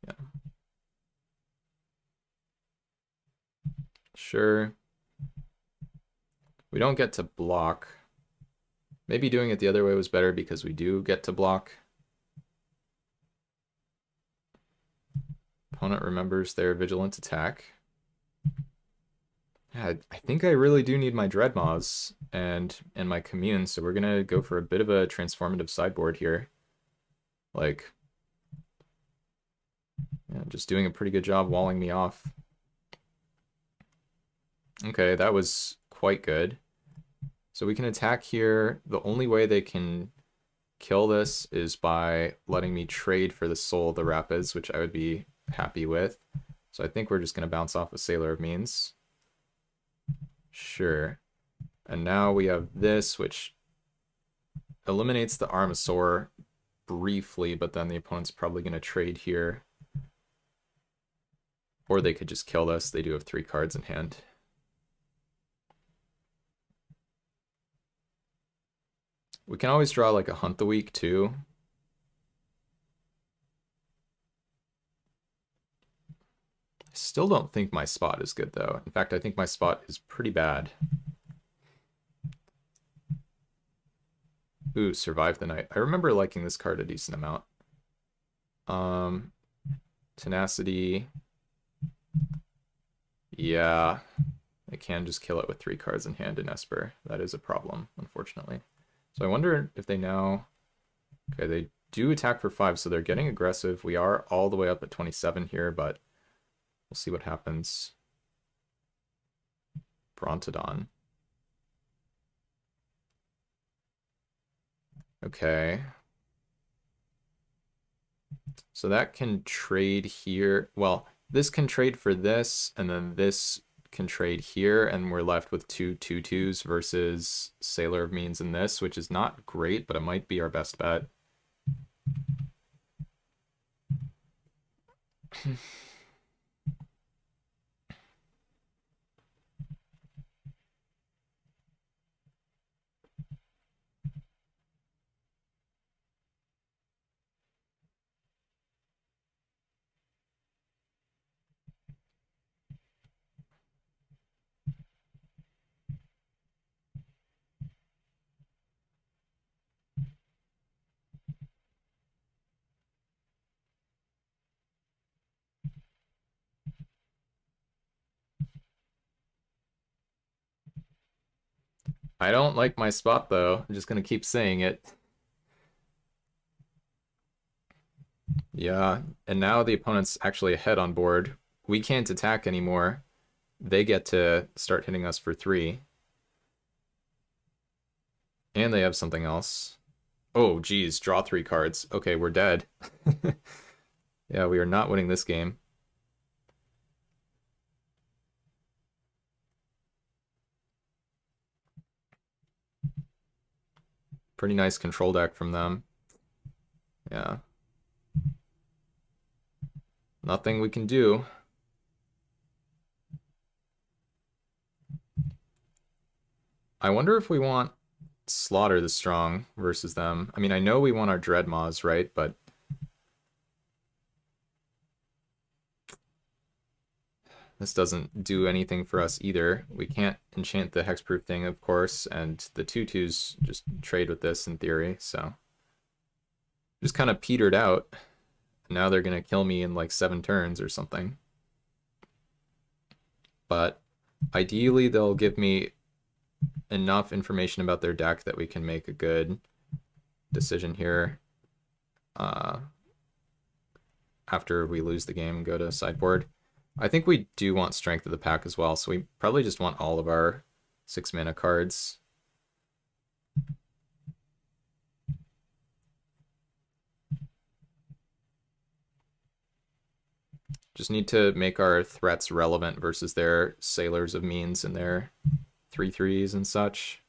Speaker 1: Yeah. Sure. We don't get to block. Maybe doing it the other way was better because we do get to block. Opponent remembers their vigilant attack. Yeah, I think I really do need my Dreadmaws and my commune, so we're gonna go for a bit of a transformative sideboard here. Like, yeah, just doing a pretty good job walling me off. Okay, that was quite good. So we can attack here. The only way they can kill this is by letting me trade for the Soul of the Rapids, which I would be happy with. So I think we're just going to bounce off a Sailor of Means. Sure. And now we have this, which eliminates the Armasaur briefly, but then the opponent's probably going to trade here. Or they could just kill us. They do have 3 cards in hand. We can always draw like a Hunt the Week too. I still don't think my spot is good though. In fact, I think my spot is pretty bad. Ooh, Survive the Night. I remember liking this card a decent amount. Tenacity. Yeah, I can just kill it with 3 cards in hand in Esper. That is a problem, unfortunately. So I wonder if they now... Okay, they do attack for 5, so they're getting aggressive. We are all the way up at 27 here, but we'll see what happens. Brontodon. Okay. So that can trade here. Well, this can trade for this, and then this can trade here, and we're left with 2 2/2s versus Sailor of Means in this, which is not great, but it might be our best bet. I don't like my spot, though. I'm just going to keep saying it. Yeah, and now the opponent's actually ahead on board. We can't attack anymore. They get to start hitting us for 3. And they have something else. Oh, geez, draw 3 cards. Okay, we're dead. Yeah, we are not winning this game. Pretty nice control deck from them. Yeah. Nothing we can do. I wonder if we want Slaughter the Strong versus them. I mean, I know we want our Dreadmaws, right? But this doesn't do anything for us either. We can't enchant the hexproof thing, of course, and the 2/2s just trade with this in theory, so just kind of petered out. Now they're gonna kill me in like 7 turns or something. But ideally they'll give me enough information about their deck that we can make a good decision here after we lose the game and go to sideboard. I think we do want Strength of the Pack as well, so we probably just want all of our 6 mana cards. Just need to make our threats relevant versus their Sailors of Means and their 3/3s and such.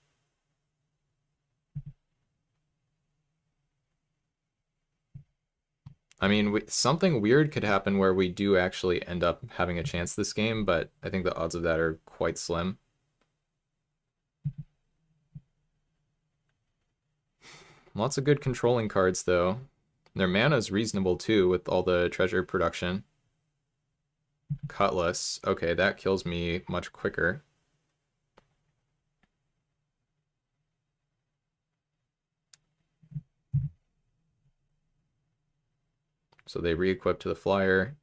Speaker 1: I mean, something weird could happen where we do actually end up having a chance this game, but I think the odds of that are quite slim. Lots of good controlling cards, though. Their mana is reasonable, too, with all the treasure production. Cutlass. Okay, that kills me much quicker. So they re-equip to the flyer.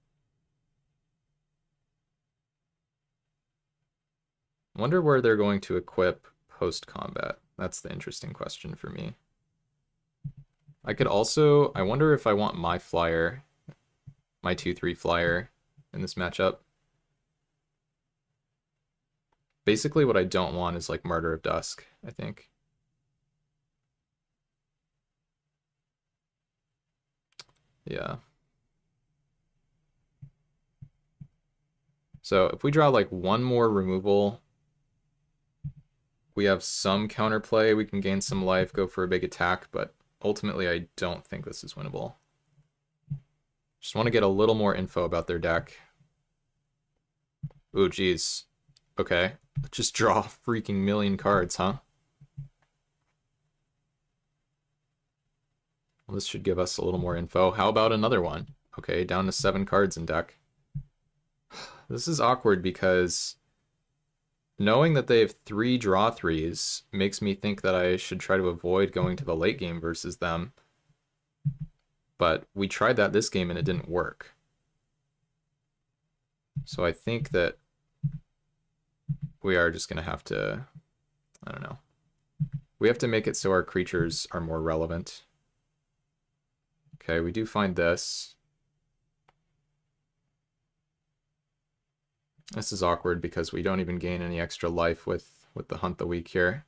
Speaker 1: Wonder where they're going to equip post-combat. That's the interesting question for me. I could also... I wonder if I want my flyer, my 2/3 flyer in this matchup. Basically what I don't want is like Martyr of Dusk, I think. Yeah. So if we draw like one more removal, we have some counterplay, we can gain some life, go for a big attack, but ultimately I don't think this is winnable. Just want to get a little more info about their deck. Ooh, geez. Okay. Just draw a freaking million cards, huh? Well, this should give us a little more info. How about another one? Okay, down to 7 cards in deck. This is awkward because knowing that they have 3 draw 3s makes me think that I should try to avoid going to the late game versus them. But we tried that this game and it didn't work. So I think that we are just going to have to, I don't know. We have to make it so our creatures are more relevant. Okay, we do find this. This is awkward because we don't even gain any extra life with the Hunt the Weak here.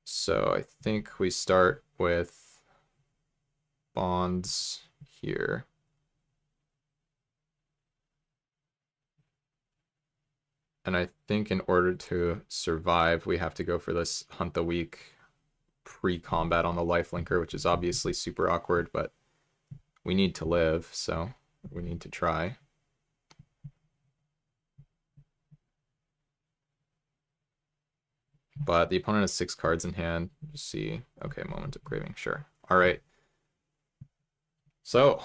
Speaker 1: So I think we start with Bonds here. And I think in order to survive, we have to go for this Hunt the Weak pre-combat on the lifelinker, which is obviously super awkward, but we need to live, so we need to try. But the opponent has 6 cards in hand. Just see. Okay, Moment of Craving, sure. All right. So,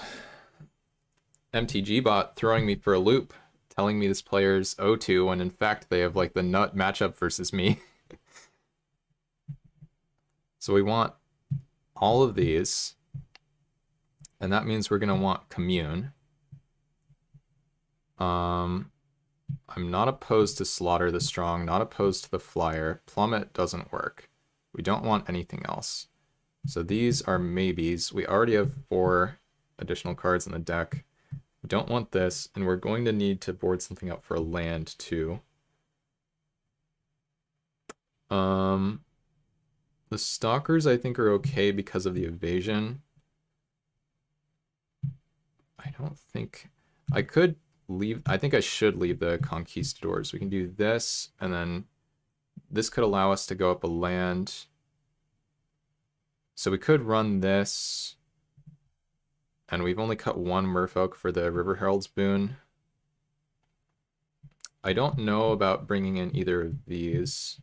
Speaker 1: MTG bot throwing me for a loop, telling me this player's 0-2 when in fact they have like the nut matchup versus me. So we want all of these, and that means we're going to want Commune. I'm not opposed to Slaughter the Strong, not opposed to the Flyer. Plummet doesn't work. We don't want anything else. So these are maybes. We already have 4 additional cards in the deck. We don't want this, and we're going to need to board something out for a land too. The Stalkers I think are okay because of the evasion. I don't think... I could leave... I think I should leave the Conquistadors. We can do this, and then this could allow us to go up a land. So we could run this, and we've only cut 1 Merfolk for the River Herald's boon. I don't know about bringing in either of these.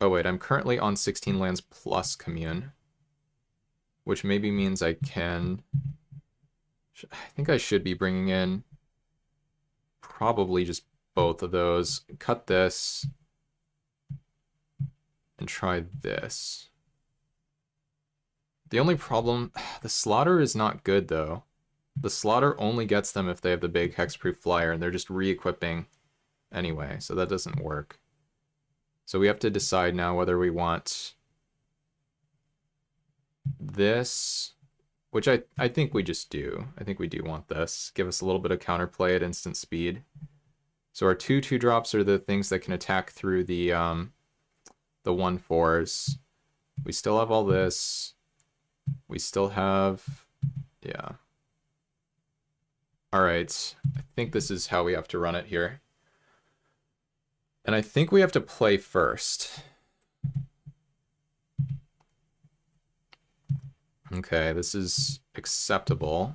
Speaker 1: Oh wait, I'm currently on 16 lands plus Commune, which maybe means I can... I think I should be bringing in probably just both of those. Cut this and try this. The only problem, the Slaughter is not good though. The Slaughter only gets them if they have the big hexproof flyer, and they're just re-equipping anyway, so that doesn't work. So we have to decide now whether we want this, which I think we just do. I think we do want this. Give us a little bit of counterplay at instant speed. So our 2/2 drops are the things that can attack through the 1/4s. We still have all this. We still have, yeah. All right, I think this is how we have to run it here. And I think we have to play first. Okay, this is acceptable.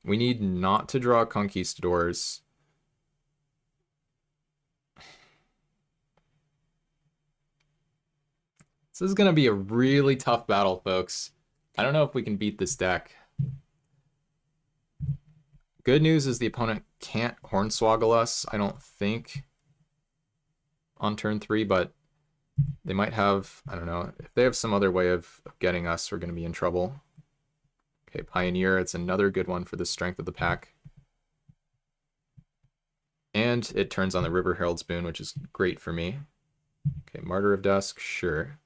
Speaker 1: We need not to draw Conquistadors. This is going to be a really tough battle, folks. I don't know if we can beat this deck. Good news is the opponent can't Hornswoggle us, I don't think, on turn 3, but they might have, I don't know, if they have some other way of getting us, we're going to be in trouble. Okay, Pioneer, it's another good one for the strength of the pack. And it turns on the River Herald's Boon, which is great for me. Okay, Martyr of Dusk, sure.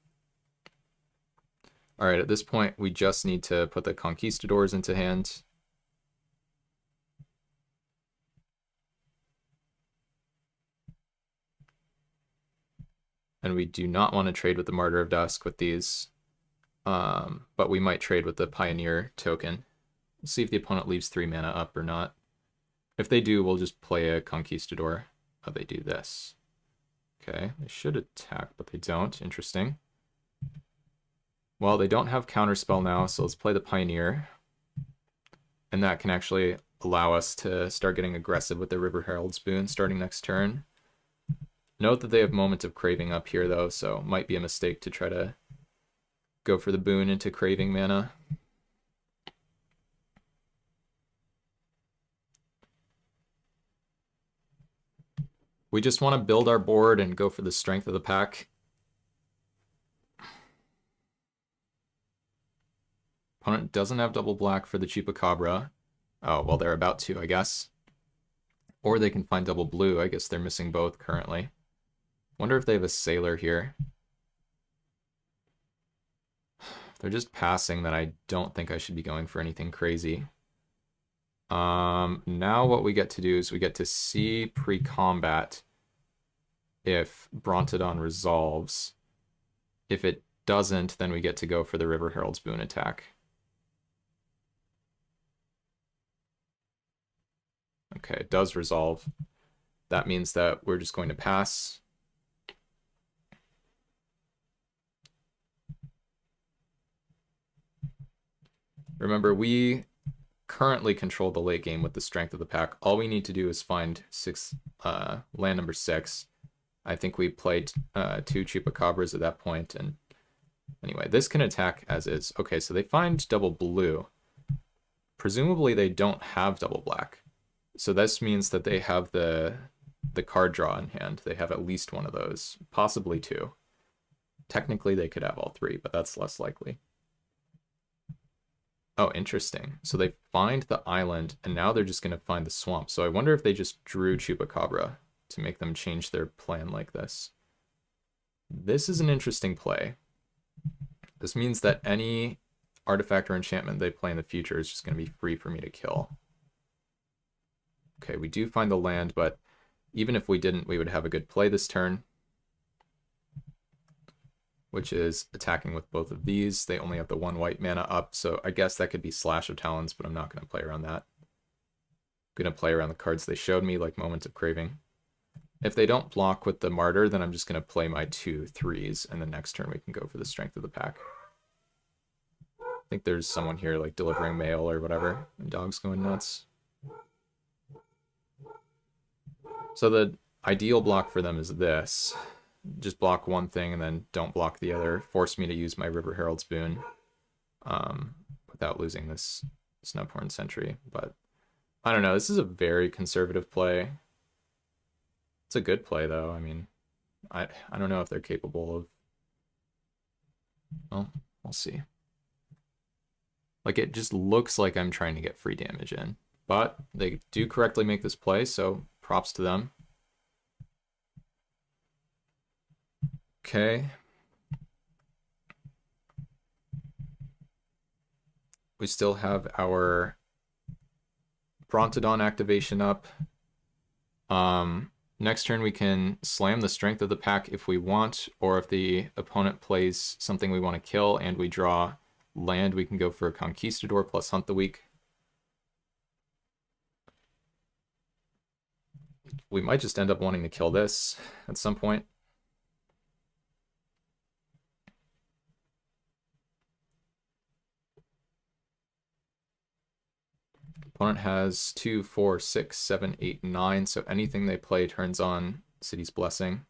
Speaker 1: Alright, at this point, we just need to put the Conquistadors into hand. And we do not want to trade with the Martyr of Dusk with these. But we might trade with the Pioneer token. We'll see if the opponent leaves 3 mana up or not. If they do, we'll just play a Conquistador. Oh, they do this. Okay, they should attack, but they don't. Interesting. Well, they don't have Counterspell now, so let's play the Pioneer. And that can actually allow us to start getting aggressive with the River Herald's Boon starting next turn. Note that they have Moment of Craving up here, though, so might be a mistake to try to go for the boon into Craving mana. We just want to build our board and go for the strength of the pack. Opponent doesn't have double black for the Chupacabra. Oh, well, they're about to, I guess. Or they can find double blue. I guess they're missing both currently. Wonder if they have a Sailor here. They're just passing that I don't think I should be going for anything crazy. Now what we get to do is we get to see pre-combat if Brontodon resolves. If it doesn't, then we get to go for the River Herald's Boon attack. Okay, it does resolve. That means that we're just going to pass. Remember, we currently control the late game with the strength of the pack. All we need to do is find land number 6. I think we played 2 Chupacabras at that point, and anyway, this can attack as is. Okay, so they find double blue. Presumably they don't have double black. So this means that they have the card draw in hand. They have at least one of those, possibly 2. Technically they could have all 3, but that's less likely. Oh, interesting. So they find the island, and now they're just going to find the swamp. So I wonder if they just drew Chupacabra to make them change their plan like this. This is an interesting play. This means that any artifact or enchantment they play in the future is just going to be free for me to kill. Okay, we do find the land, but even if we didn't, we would have a good play this turn, which is attacking with both of these. They only have the 1 white mana up, so I guess that could be Slash of Talons, but I'm not going to play around that. I'm going to play around the cards they showed me, like Moment of Craving. If they don't block with the Martyr, then I'm just going to play my 2 3s, and the next turn we can go for the strength of the pack. I think there's someone here like delivering mail or whatever, and dog's going nuts. So the ideal block for them is this. Just block one thing and then don't block the other. Force me to use my River Herald's Boon without losing this Snubhorn Sentry. But I don't know. This is a very conservative play. It's a good play, though. I mean, I don't know if they're capable of... Well, we'll see. Like, it just looks like I'm trying to get free damage in. But they do correctly make this play, so props to them. Okay. We still have our Brontodon activation up. Next turn we can slam the strength of the pack if we want, or if the opponent plays something we want to kill and we draw land, we can go for a Conquistador plus Hunt the Weak. We might just end up wanting to kill this at some point. Opponent has 2, 4, 6, 7, 8, 9, so anything they play turns on City's Blessing.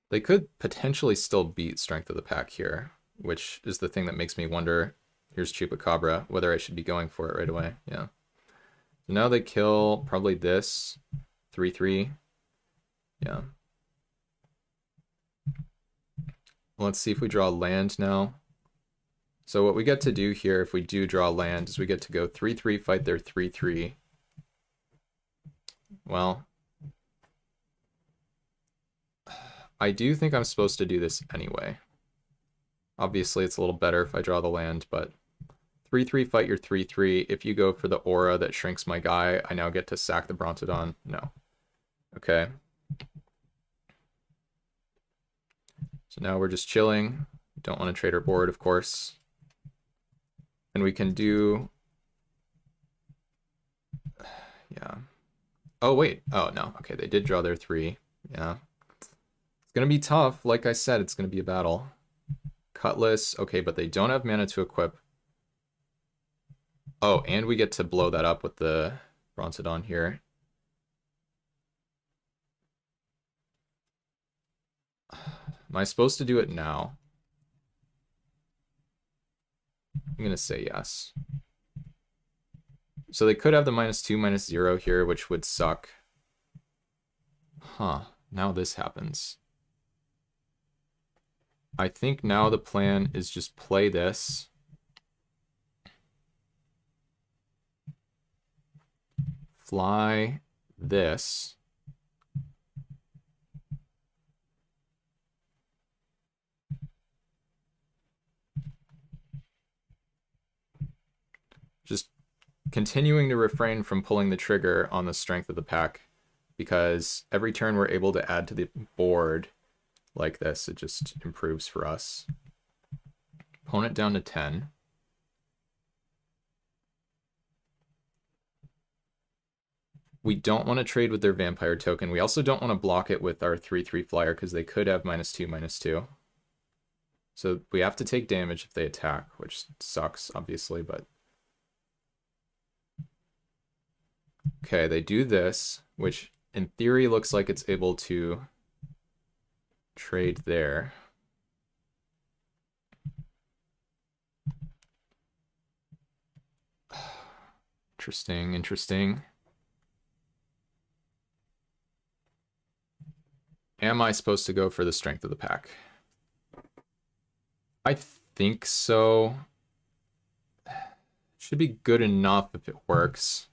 Speaker 1: They could potentially still beat Strength of the Pack here, which is the thing that makes me wonder, here's Chupacabra, whether I should be going for it right away. Yeah. So now they kill probably this. 3/3. Yeah. Let's see if we draw land now. So what we get to do here, if we do draw land, is we get to go 3/3, fight their 3/3. Well, I do think I'm supposed to do this anyway. Obviously, it's a little better if I draw the land, but 3/3, fight your 3/3. If you go for the aura that shrinks my guy, I now get to sack the Brontodon. No. Okay. So now we're just chilling. Don't want to trade our board, of course. And we can do... Yeah. Oh, wait. Oh, no. Okay, they did draw their 3. Yeah. It's going to be tough. Like I said, it's going to be a battle. Cutlass. Okay, but they don't have mana to equip. Oh, and we get to blow that up with the Brontodon here. Am I supposed to do it now? I'm going to say yes. So they could have the -2, -0 here, which would suck. Huh. Now this happens. I think now the plan is just play this. Fly this. Just continuing to refrain from pulling the trigger on the Strength of the Pack, because every turn we're able to add to the board like this, it just improves for us. Opponent down to 10. We don't want to trade with their Vampire token. We also don't want to block it with our 3/3 flyer, because they could have -2, -2. So we have to take damage if they attack, which sucks, obviously, but... Okay, they do this, which in theory looks like it's able to trade there. Interesting, interesting. Am I supposed to go for the Strength of the Pack? I think so. Should be good enough if it works.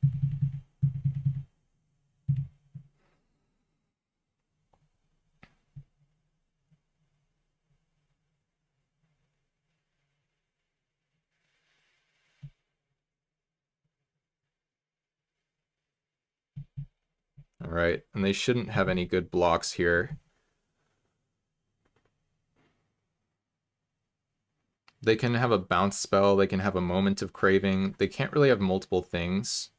Speaker 1: All right, and they shouldn't have any good blocks here. They can have a bounce spell, they can have a moment of craving. They can't really have multiple things.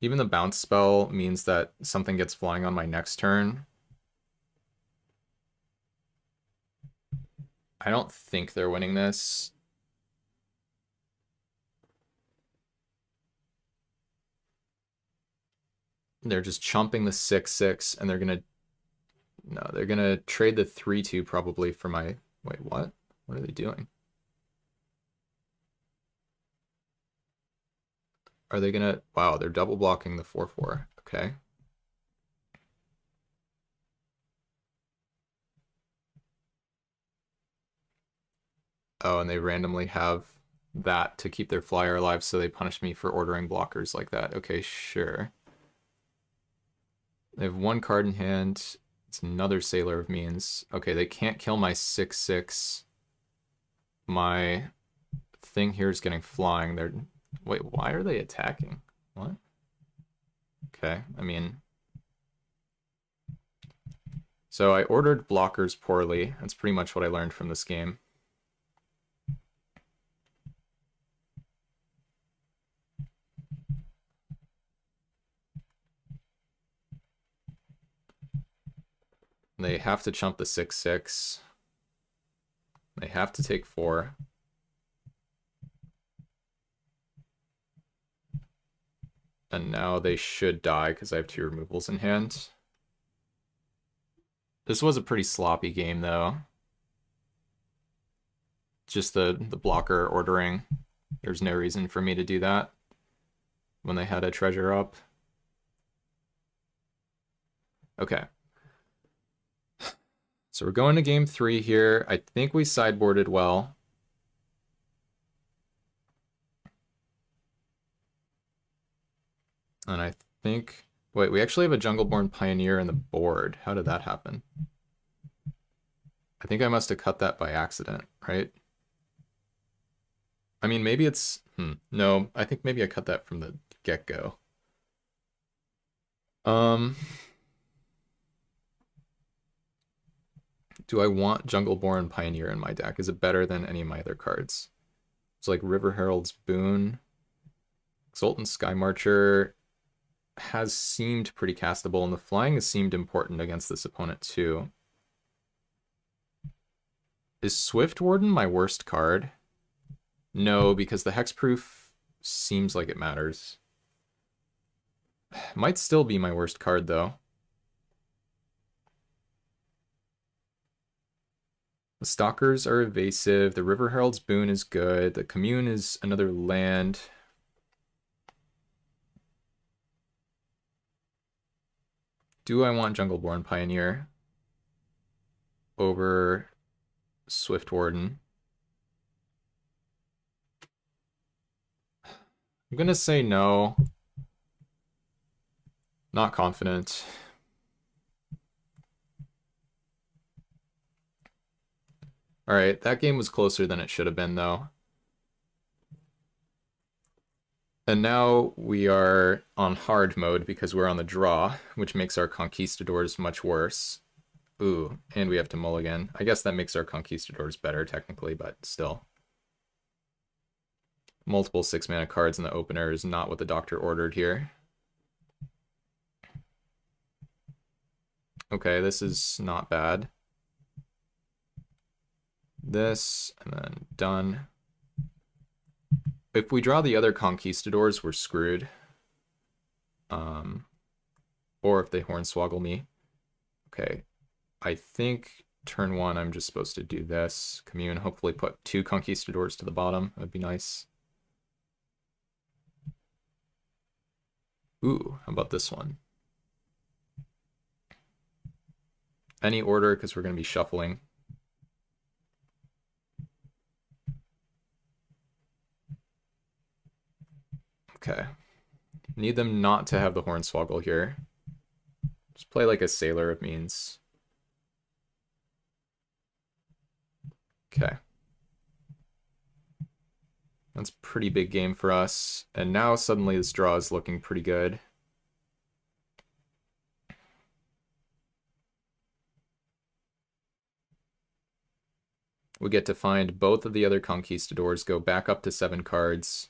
Speaker 1: Even the bounce spell means that something gets flying on my next turn. I don't think they're winning this. They're just chomping the 6/6, and they're gonna... No, they're gonna trade the 3/2 probably for my... Wait, what? What are they doing? Are they gonna... Wow, they're double blocking the 4/4. Okay. Oh, and they randomly have that to keep their flyer alive, so they punish me for ordering blockers like that. Okay, sure. They have one card in hand. It's another Sailor of Means. Okay, they can't kill my 6/6. My thing here is getting flying. They're... Wait, why are they attacking? What? Okay, I mean... So I ordered blockers poorly. That's pretty much what I learned from this game. They have to chump the 6/6. They have to take 4. And now they should die because I have 2 removals in hand. This was a pretty sloppy game, though. Just the blocker ordering. There's no reason for me to do that when they had a treasure up. Okay. So we're going to game 3 here. I think we sideboarded well. And I think... Wait, we actually have a Jungleborn Pioneer in the board. How did that happen? I think I must have cut that by accident, right? I mean, maybe it's... No, I think maybe I cut that from the get-go. Do I want Jungleborn Pioneer in my deck? Is it better than any of my other cards? It's like River Herald's Boon. Exultant Sky Marcher has seemed pretty castable, and the flying has seemed important against this opponent too. Is Swift Warden my worst card? No, because the Hexproof seems like it matters. Might still be my worst card, though. The Stalkers are evasive. The River Herald's Boon is good. The Commune is another land. Do I want Jungleborn Pioneer over Swift Warden? I'm gonna say no. Not confident. Alright, that game was closer than it should have been, though. And now we are on hard mode because we're on the draw, which makes our Conquistadors much worse. Ooh, and we have to mulligan. I guess that makes our Conquistadors better, technically, but still. Multiple 6-mana cards in the opener is not what the doctor ordered here. Okay, this is not bad. This, and then done. If we draw the other Conquistadors, we're screwed. Or if they Hornswoggle me. Okay, I think turn 1 I'm just supposed to do this. Commune, hopefully put 2 Conquistadors to the bottom. That'd be nice. Ooh, how about this one? Any order, because we're going to be shuffling. Okay. Need them not to have the Hornswoggle here. Just play like a Sailor of Means. Okay. That's a pretty big game for us. And now suddenly this draw is looking pretty good. We get to find both of the other Conquistadors, go back up to 7 cards.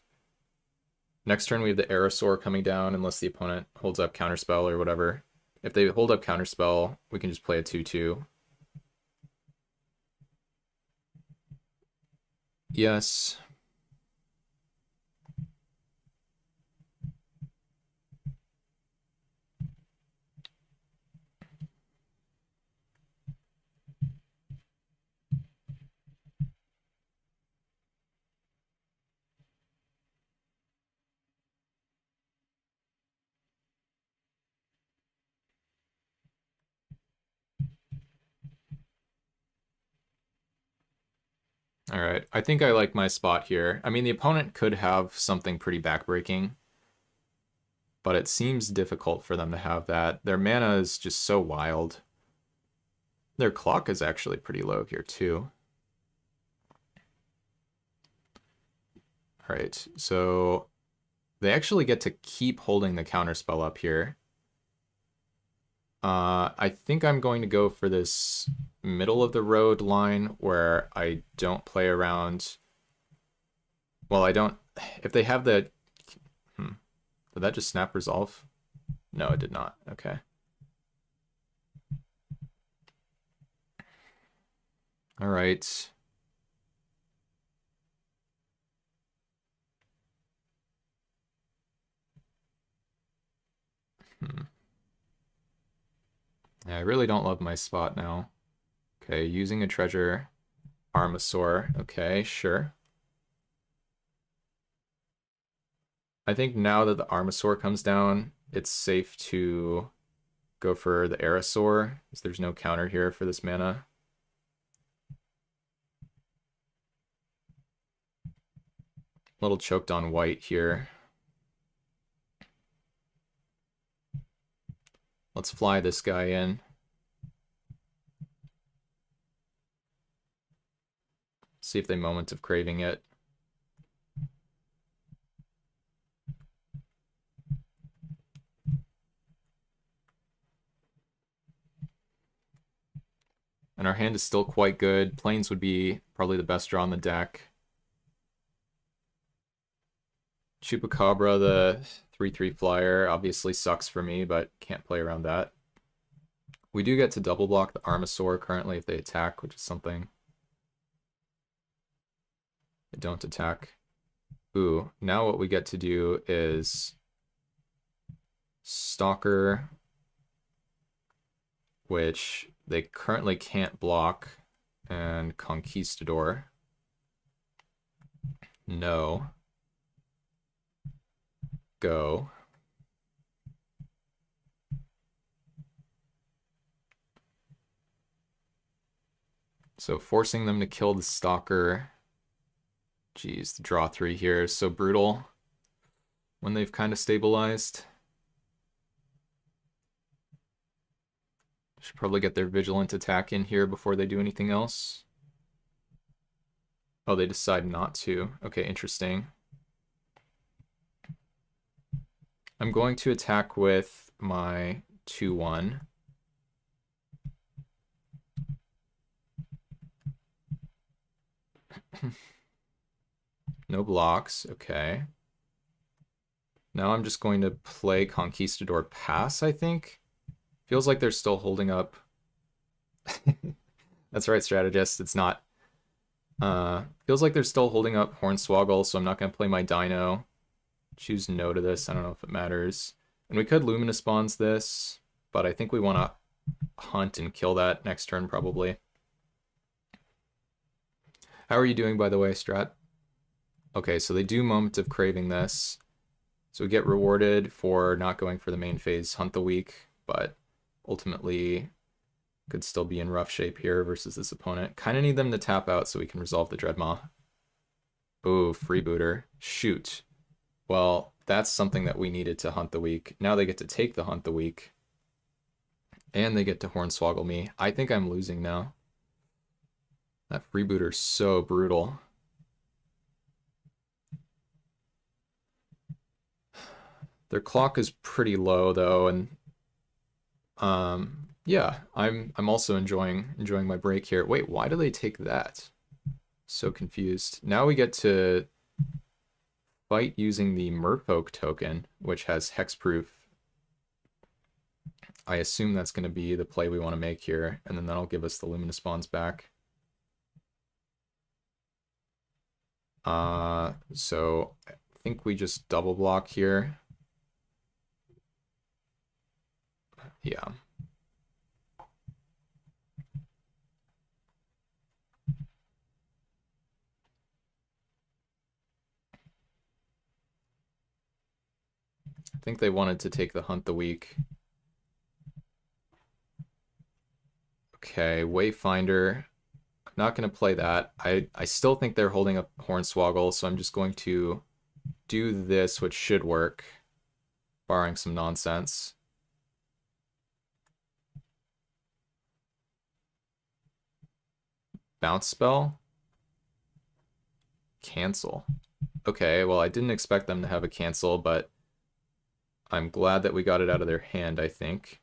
Speaker 1: Next turn we have the Aerosaur coming down unless the opponent holds up Counterspell or whatever. If they hold up Counterspell, we can just play a 2/2. Yes. All right, I think I like my spot here. I mean, the opponent could have something pretty backbreaking, but it seems difficult for them to have that. Their mana is just so wild. Their clock is actually pretty low here, too. All right, so they actually get to keep holding the counterspell up here. I think I'm going to go for this middle of the road line where I don't play around. Well, I don't. If they have the. Did that just snap resolve? No, it did not. Okay. All right. Yeah, I really don't love my spot now. Okay, using a treasure. Armasaur. Okay, sure. I think now that the Armasaur comes down, it's safe to go for the Aerosaur, because there's no counter here for this mana. A little choked on white here. Let's fly this guy in. See if they Moment of Craving it. And our hand is still quite good. Plains would be probably the best draw on the deck. Chupacabra, the 3/3 flyer, obviously sucks for me, but can't play around that. We do get to double block the Armasaur currently if they attack, which is something they don't attack. Ooh, now what we get to do is Stalker, which they currently can't block, and Conquistador. No. Go. So forcing them to kill the Stalker. Jeez, the draw 3 here is so brutal when they've kind of stabilized. Should probably get their Vigilant attack in here before they do anything else. Oh, they decide not to. Okay, interesting. I'm going to attack with my 2/1. No blocks, okay. Now I'm just going to play Conquistador pass, I think. Feels like they're still holding up. That's right, strategist. It's not. Feels like they're still holding up Hornswoggle, so I'm not going to play my Dino. Choose no to this. I don't know if it matters. And we could Luminous Bonds this, but I think we want to hunt and kill that next turn, probably. How are you doing, by the way, Strat? Okay, so they do Moment of Craving this. So we get rewarded for not going for the main phase Hunt the Weak, but ultimately could still be in rough shape here versus this opponent. Kind of need them to tap out so we can resolve the Dreadmaw. Ooh, Freebooter. Shoot. Well, that's something that we needed to Hunt the Weak. Now they get to take the Hunt the Weak. And they get to Hornswoggle me. I think I'm losing now. That Freebooter's so brutal. Their clock is pretty low though, and yeah, I'm also enjoying my break here. Wait, why do they take that? So confused. Now we get to fight using the Merfolk token, which has hexproof. I assume that's going to be the play we want to make here, and then that'll give us the Luminous Bonds back. So I think we just double block here. Yeah. I think they wanted to take the Hunt the Weak. Okay, Wayfinder. I'm not going to play that. I still think they're holding up Hornswoggle, so I'm just going to do this, which should work, barring some nonsense. Bounce spell? Cancel. Okay, well, I didn't expect them to have a cancel, but I'm glad that we got it out of their hand, I think.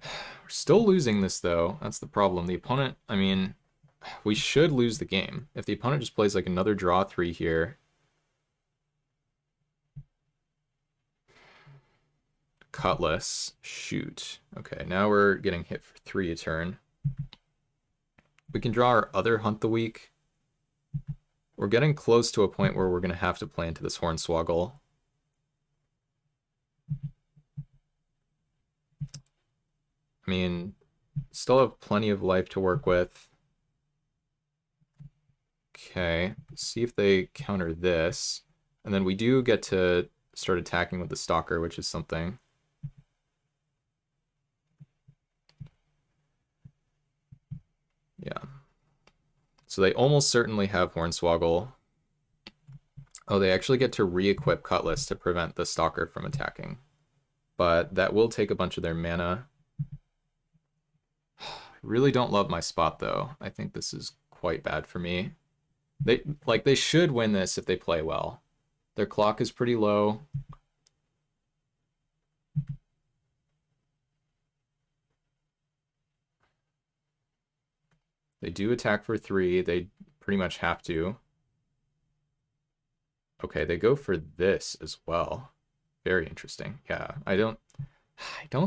Speaker 1: We're still losing this, though. That's the problem. The opponent, I mean, we should lose the game. If the opponent just plays like another draw 3 here. Cutlass. Shoot. Okay, now we're getting hit for 3 a turn. We can draw our other Hunt the Weak. We're getting close to a point where we're going to have to play into this Hornswoggle. I mean, still have plenty of life to work with. Okay, see if they counter this. And then we do get to start attacking with the Stalker, which is something. Yeah. So they almost certainly have Hornswoggle. Oh, they actually get to re-equip Cutlass to prevent the Stalker from attacking. But that will take a bunch of their mana. Really don't love my spot, though. I think this is quite bad for me. They should win this if they play well. Their clock is pretty low. They do attack for 3. They pretty much have to. Okay, they go for this as well. Very interesting. Yeah, I don't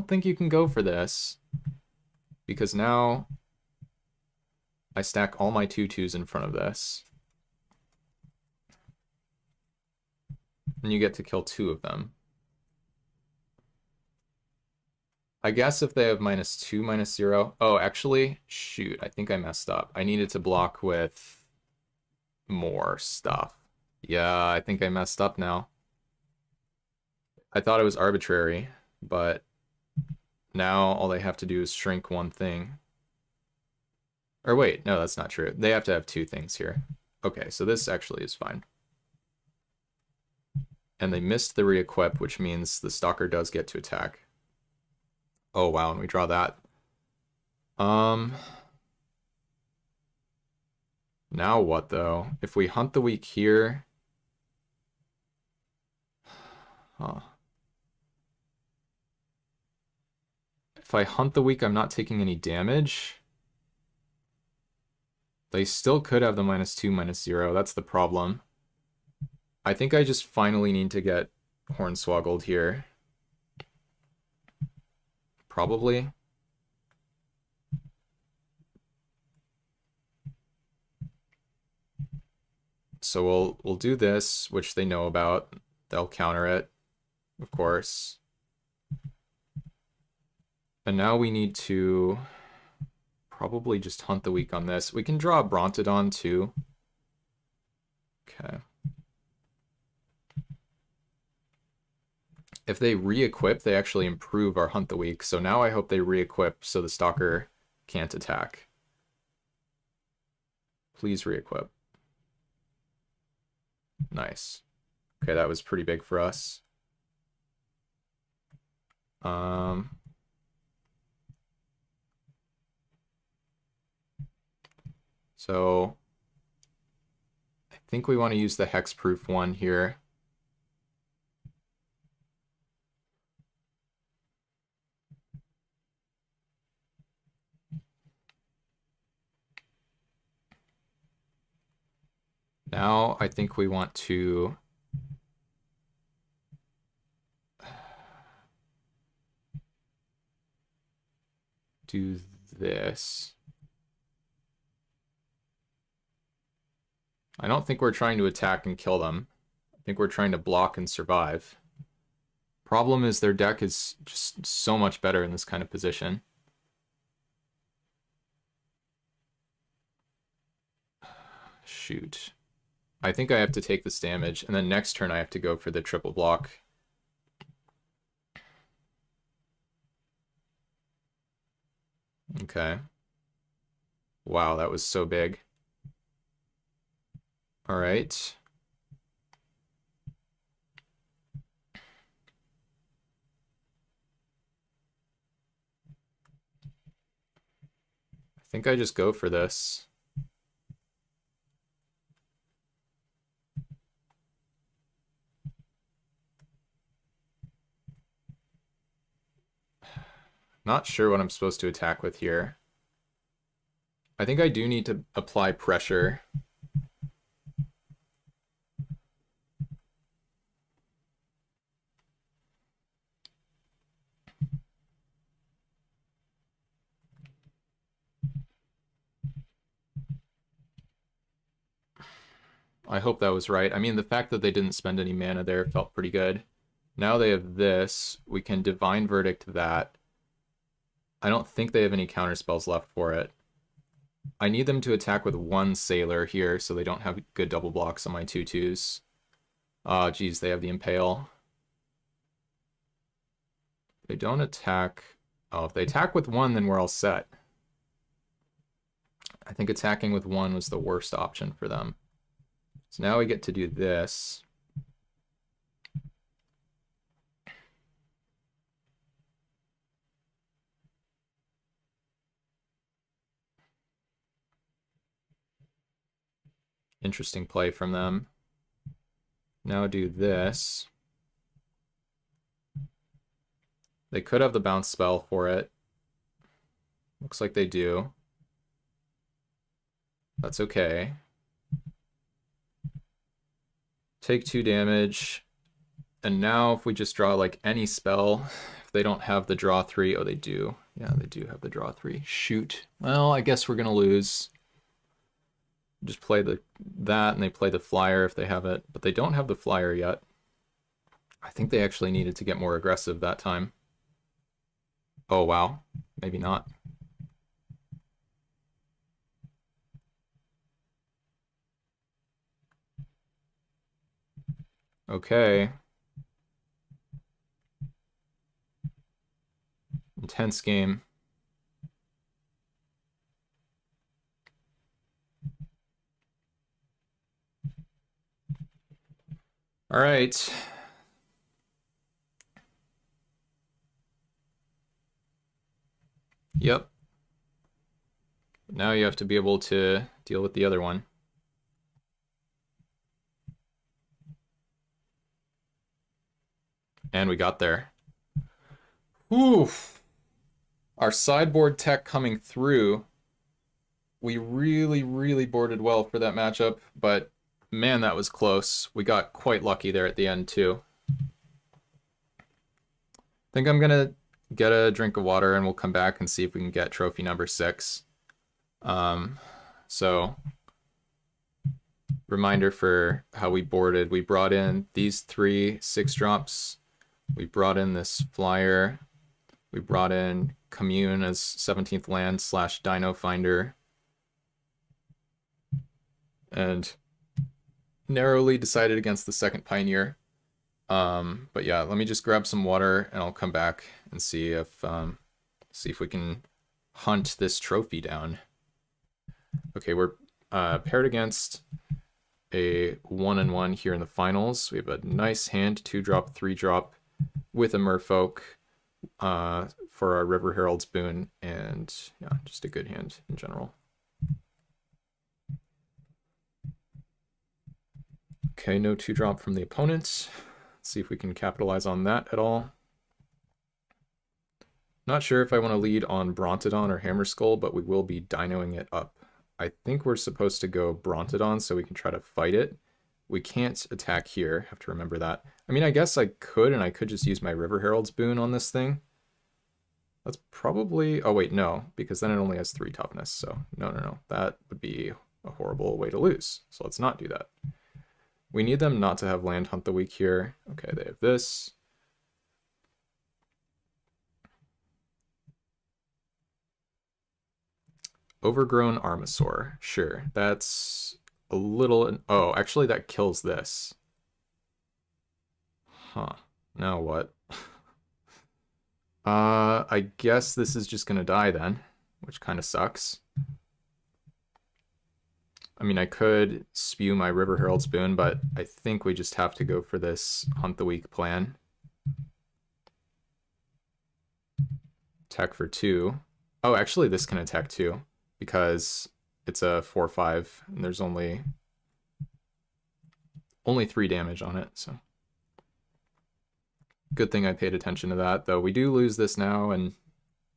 Speaker 1: think you can go for this because now I stack all my 2/2s in front of this. And you get to kill 2 of them. I guess if they have -2, -0. Oh, actually, shoot, I think I messed up. I needed to block with more stuff. Yeah, I think I messed up now. I thought it was arbitrary, but now all they have to do is shrink one thing. Or wait, no, that's not true. They have to have 2 things here. Okay, so this actually is fine. And they missed the re-equip, which means the Stalker does get to attack. Oh, wow, and we draw that. Now what, though? If we hunt the weak here... Huh. If I hunt the weak, I'm not taking any damage. They still could have the -2, -0. That's the problem. I think I just finally need to get Hornswoggled here. Probably. So we'll do this, which they know about. They'll counter it, of course. And now we need to probably just hunt the weak on this. We can draw a Brontodon too. Okay. If they re-equip, they actually improve our hunt the weak. So now I hope they re-equip so the Stalker can't attack. Please re-equip. Nice. Okay, that was pretty big for us. So I think we want to use the hexproof one here. Now I think we want to do this. I don't think we're trying to attack and kill them. I think we're trying to block and survive. Problem is their deck is just so much better in this kind of position. Shoot. I think I have to take this damage, and then next turn I have to go for the triple block. Okay. Wow, that was so big. All right. I think I just go for this. Not sure what I'm supposed to attack with here. I think I do need to apply pressure. I hope that was right. I mean, the fact that they didn't spend any mana there felt pretty good. Now they have this. We can Divine Verdict that. I don't think they have any counter spells left for it. I need them to attack with one Sailor here so they don't have good double blocks on my 2/2s. Oh, geez, they have the Impale. They don't attack... Oh, if they attack with one, then we're all set. I think attacking with one was the worst option for them. So now we get to do this. Interesting play from them. Now do this. They could have the bounce spell for it. Looks like they do. That's okay. Take 2 damage. And now if we just draw like any spell, if they don't have the draw 3, oh they do. Yeah, they do have the draw 3. Shoot. Well, I guess we're gonna lose. Just play that and they play the flyer if they have it, but they don't have the flyer yet. I think they actually needed to get more aggressive that time. Oh wow, maybe not. Okay. Intense game. All right. Yep. Now you have to be able to deal with the other one. And we got there. Oof. Our sideboard tech coming through. We really, really boarded well for that matchup, but man, that was close. We got quite lucky there at the end, too. I think I'm gonna get a drink of water and we'll come back and see if we can get trophy number 6. So, reminder for how we boarded. We brought in these 3 6-drops. We brought in this flyer. We brought in Commune as 17th land / Dino Finder. And narrowly decided against the second Pioneer. But yeah, let me just grab some water and I'll come back and see if we can hunt this trophy down. Okay, we're paired against a 1-1 here in the finals. We have a nice hand, 2-drop, 3-drop with a Merfolk for our River Herald's boon, and yeah, just a good hand in general. Okay, no 2-drop from the opponent. Let's see if we can capitalize on that at all. Not sure if I want to lead on Brontodon or Hammerskull, but we will be dinoing it up. I think we're supposed to go Brontodon so we can try to fight it. We can't attack here, have to remember that. I mean, I guess I could, and I could just use my River Herald's boon on this thing. That's probably... Oh, wait, no, because then it only has 3 toughness, so no. That would be a horrible way to lose, so let's not do that. We need them not to have Land Hunt the Week here. Okay, they have this. Overgrown Armasaur. Sure, that's a little... Oh, actually that kills this. Huh. Now what? I guess this is just gonna die then, which kind of sucks. I mean, I could spew my River Herald's boon, but I think we just have to go for this Hunt the Week plan. Attack for 2. Oh, actually this can attack 2, because it's a 4/5, and there's only 3 damage on it, so... Good thing I paid attention to that, though we do lose this now, and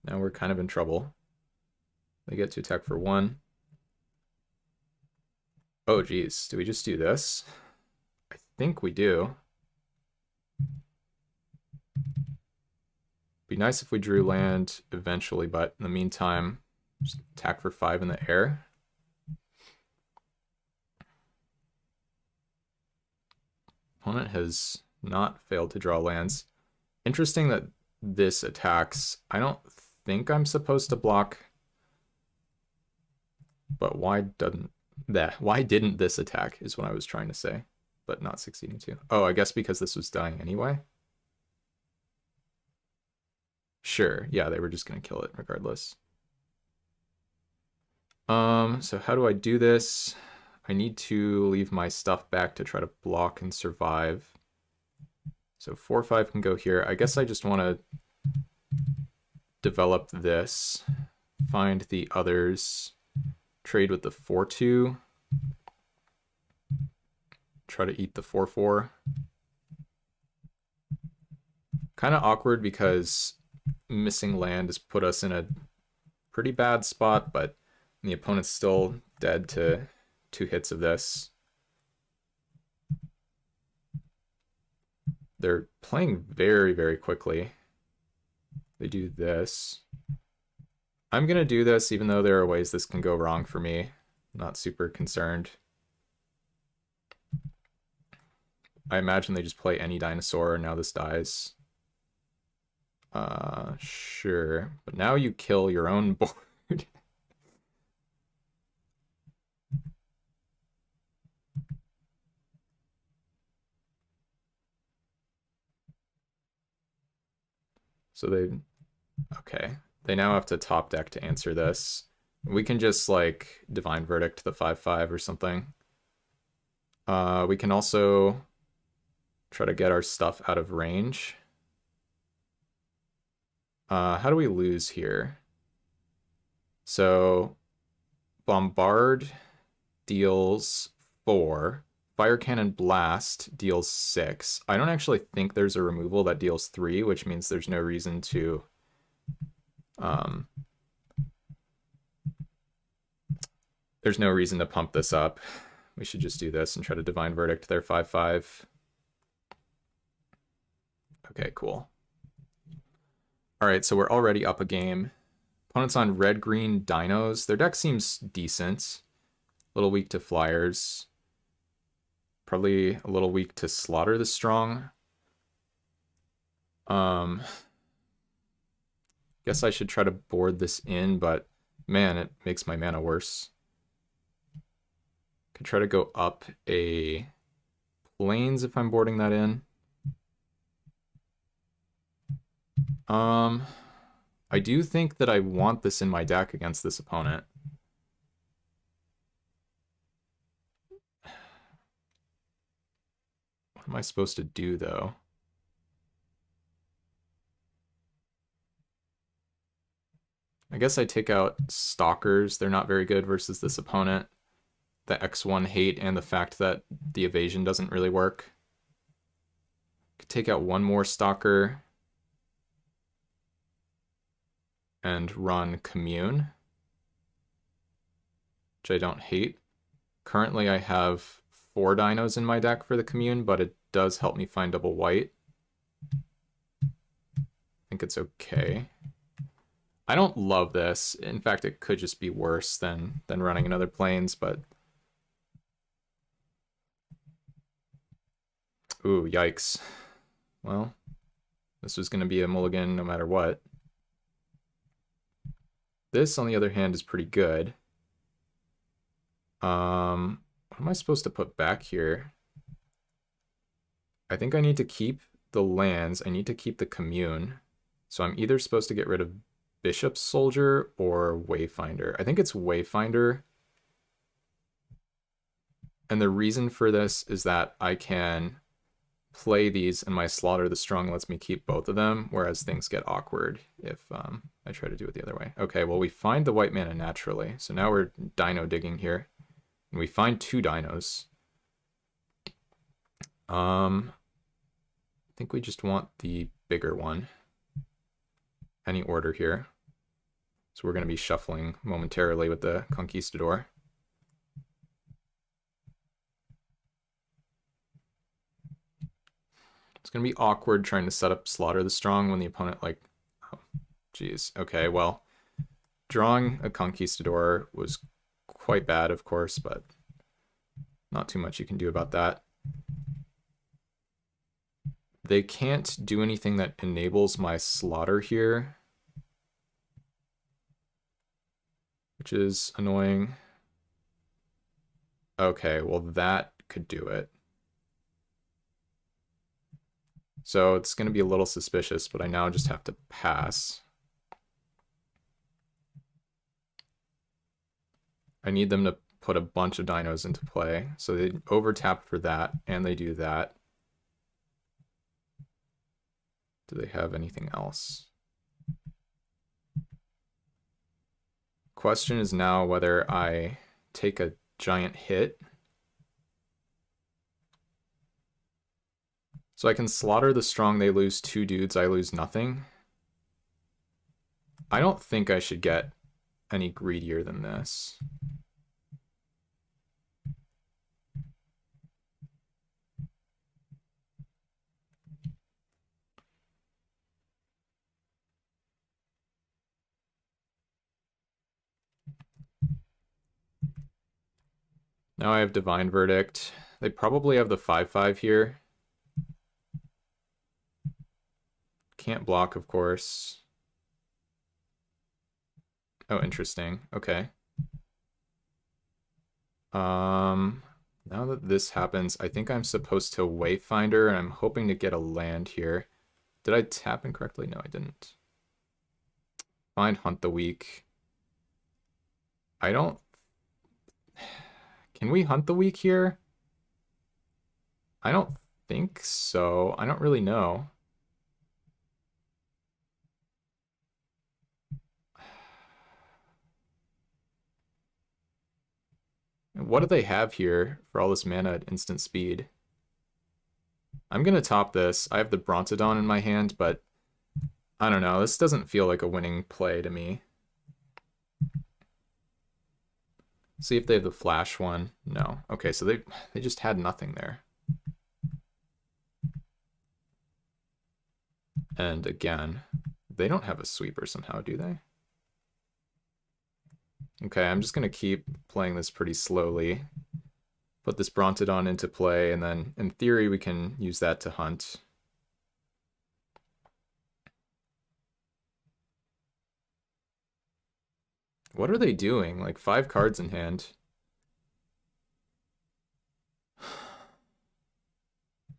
Speaker 1: now we're kind of in trouble. They get to attack for 1. Oh, geez. Do we just do this? I think we do. Be nice if we drew land eventually, but in the meantime, just attack for 5 in the air. Opponent has not failed to draw lands. Interesting that this attacks. I don't think I'm supposed to block, but why didn't this attack is what I was trying to say, but not succeeding to. Oh, I guess because this was dying anyway? Sure, yeah, they were just gonna kill it regardless. So how do I do this? I need to leave my stuff back to try to block and survive. So 4-5 can go here. I guess I just want to develop this, find the others, trade with the 4-2, try to eat the 4-4. Kind of awkward because missing land has put us in a pretty bad spot, but the opponent's still dead to 2 hits of this. They're playing very, very quickly. They do this. I'm going to do this even though there are ways this can go wrong for me. I'm not super concerned. I imagine they just play any dinosaur and now this dies. Sure. But now you kill your own board. So okay. They now have to top deck to answer this. We can just like Divine Verdict the 5-5 or something. We can also try to get our stuff out of range. How do we lose here? So Bombard deals 4. Fire Cannon Blast deals 6. I don't actually think there's a removal that deals 3, which means there's no reason to there's no reason to pump this up. We should just do this and try to Divine Verdict their 5-5. Okay, cool. All right, so we're already up a game. Opponent's on red-green dinos. Their deck seems decent. A little weak to flyers. Probably a little weak to Slaughter the Strong. Guess I should try to board this in, but man, it makes my mana worse. Could try to go up a Plains if I'm boarding that in. I do think that I want this in my deck against this opponent. What am I supposed to do, though? I guess I take out Stalkers. They're not very good versus this opponent. The X1 hate and the fact that the evasion doesn't really work. Could take out one more Stalker and run Commune, which I don't hate. Currently I have 4 dinos in my deck for the Commune, but it does help me find double white. I think it's okay. I don't love this. In fact, it could just be worse than running another Plains, but ooh, yikes. Well, this was going to be a mulligan no matter what. This, on the other hand, is pretty good. What am I supposed to put back here? I think I need to keep the lands. I need to keep the Commune. So I'm either supposed to get rid of Bishop Soldier or Wayfinder. I think it's Wayfinder. And the reason for this is that I can play these and my Slaughter the Strong lets me keep both of them, whereas things get awkward if I try to do it the other way. Okay, well, we find the white mana naturally. So now we're dino digging here. And we find 2 dinos. I think we just want the bigger one. Any order here. So we're going to be shuffling momentarily with the Conquistador. It's going to be awkward trying to set up Slaughter the Strong when the opponent, like, oh, geez. Okay, well, drawing a Conquistador was quite bad, of course, but not too much you can do about that. They can't do anything that enables my Slaughter here. which is annoying. Okay, well that could do it. So it's going to be a little suspicious, but I now just have to pass. I need them to put a bunch of dinos into play. So they overtap for that, and they do that. Do they have anything else? Question is now whether I take a giant hit. So I can slaughter the strong, they lose 2 dudes, I lose nothing. I don't think I should get any greedier than this. Now I have Divine Verdict. They probably have the 5/5 here. Can't block, of course. Oh, interesting. Okay. Now that this happens, I think I'm supposed to Wayfinder, and I'm hoping to get a land here. Did I tap incorrectly? No, I didn't. Find Hunt the Weak. I don't... Can we Hunt the Weak here? I don't think so. I don't really know. What do they have here for all this mana at instant speed? I'm going to top this. I have the Brontodon in my hand, but I don't know. This doesn't feel like a winning play to me. See if they have the flash one. No. Okay, so they just had nothing there. And again, they don't have a sweeper somehow, do they? Okay, I'm just going to keep playing this pretty slowly. Put this Brontodon into play, and then in theory we can use that to hunt. What are they doing? Like 5 cards in hand.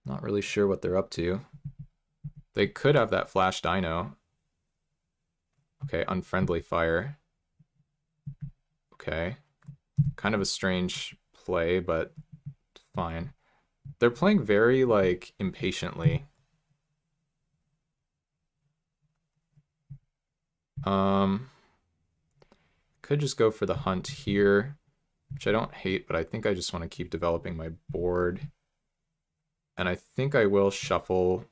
Speaker 1: Not really sure what they're up to. They could have that flash dino. Okay, unfriendly fire. Okay. Kind of a strange play, but fine. They're playing very, like, impatiently. Could just go for the hunt here, which I don't hate, but I think I just want to keep developing my board. And I think I will shuffle.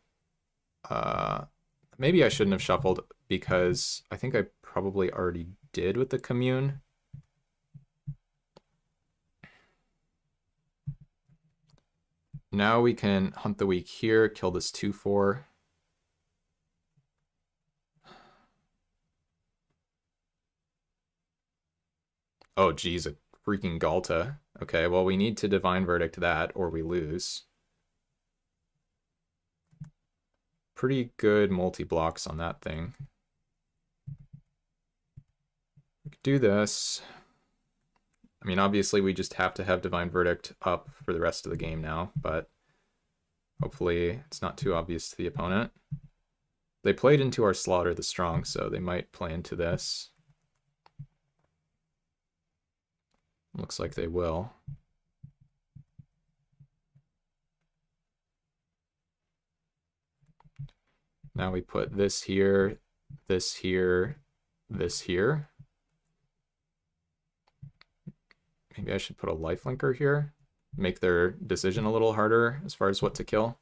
Speaker 1: Maybe I shouldn't have shuffled because I think I probably already did with the commune. Now we can Hunt the Weak here, kill this 2/4. Oh, geez, a freaking Galta. Okay, well, we need to Divine Verdict that, or we lose. Pretty good multi-blocks on that thing. We could do this. I mean, obviously, we just have to have Divine Verdict up for the rest of the game now, but hopefully it's not too obvious to the opponent. They played into our Slaughter the Strong, so they might play into this. Looks like they will. Now we put this here, this here, this here. Maybe I should put a lifelinker here. Make their decision a little harder as far as what to kill.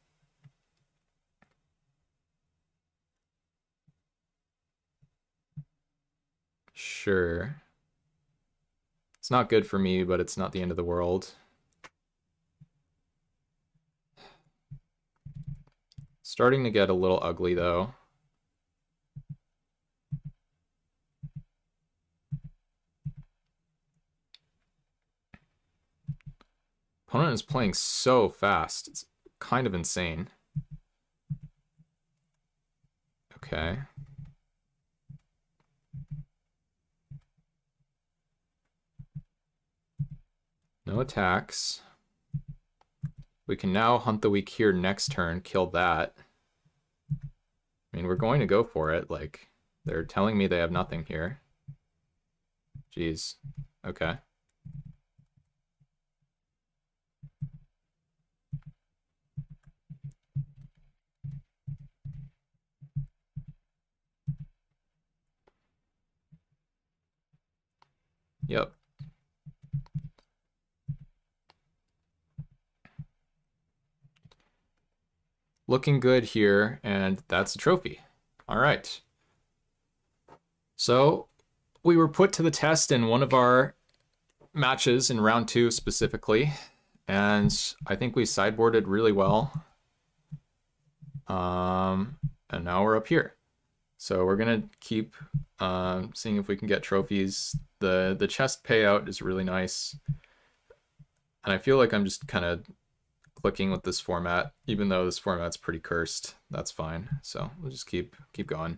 Speaker 1: Sure. It's not good for me, but it's not the end of the world. Starting to get a little ugly, though. Opponent is playing so fast. It's kind of insane. Okay. No attacks. We can now hunt the weak here next turn, kill that. I mean, we're going to go for it. Like, they're telling me they have nothing here. Jeez. Okay. Yep. Looking good here, and that's a trophy. All right. So we were put to the test in one of our matches in round 2 specifically, and I think we sideboarded really well. And now we're up here. So we're gonna keep seeing if we can get trophies. The chest payout is really nice, and I feel like I'm just kind of clicking with this format, even though this format's pretty cursed. That's fine. So we'll just keep going.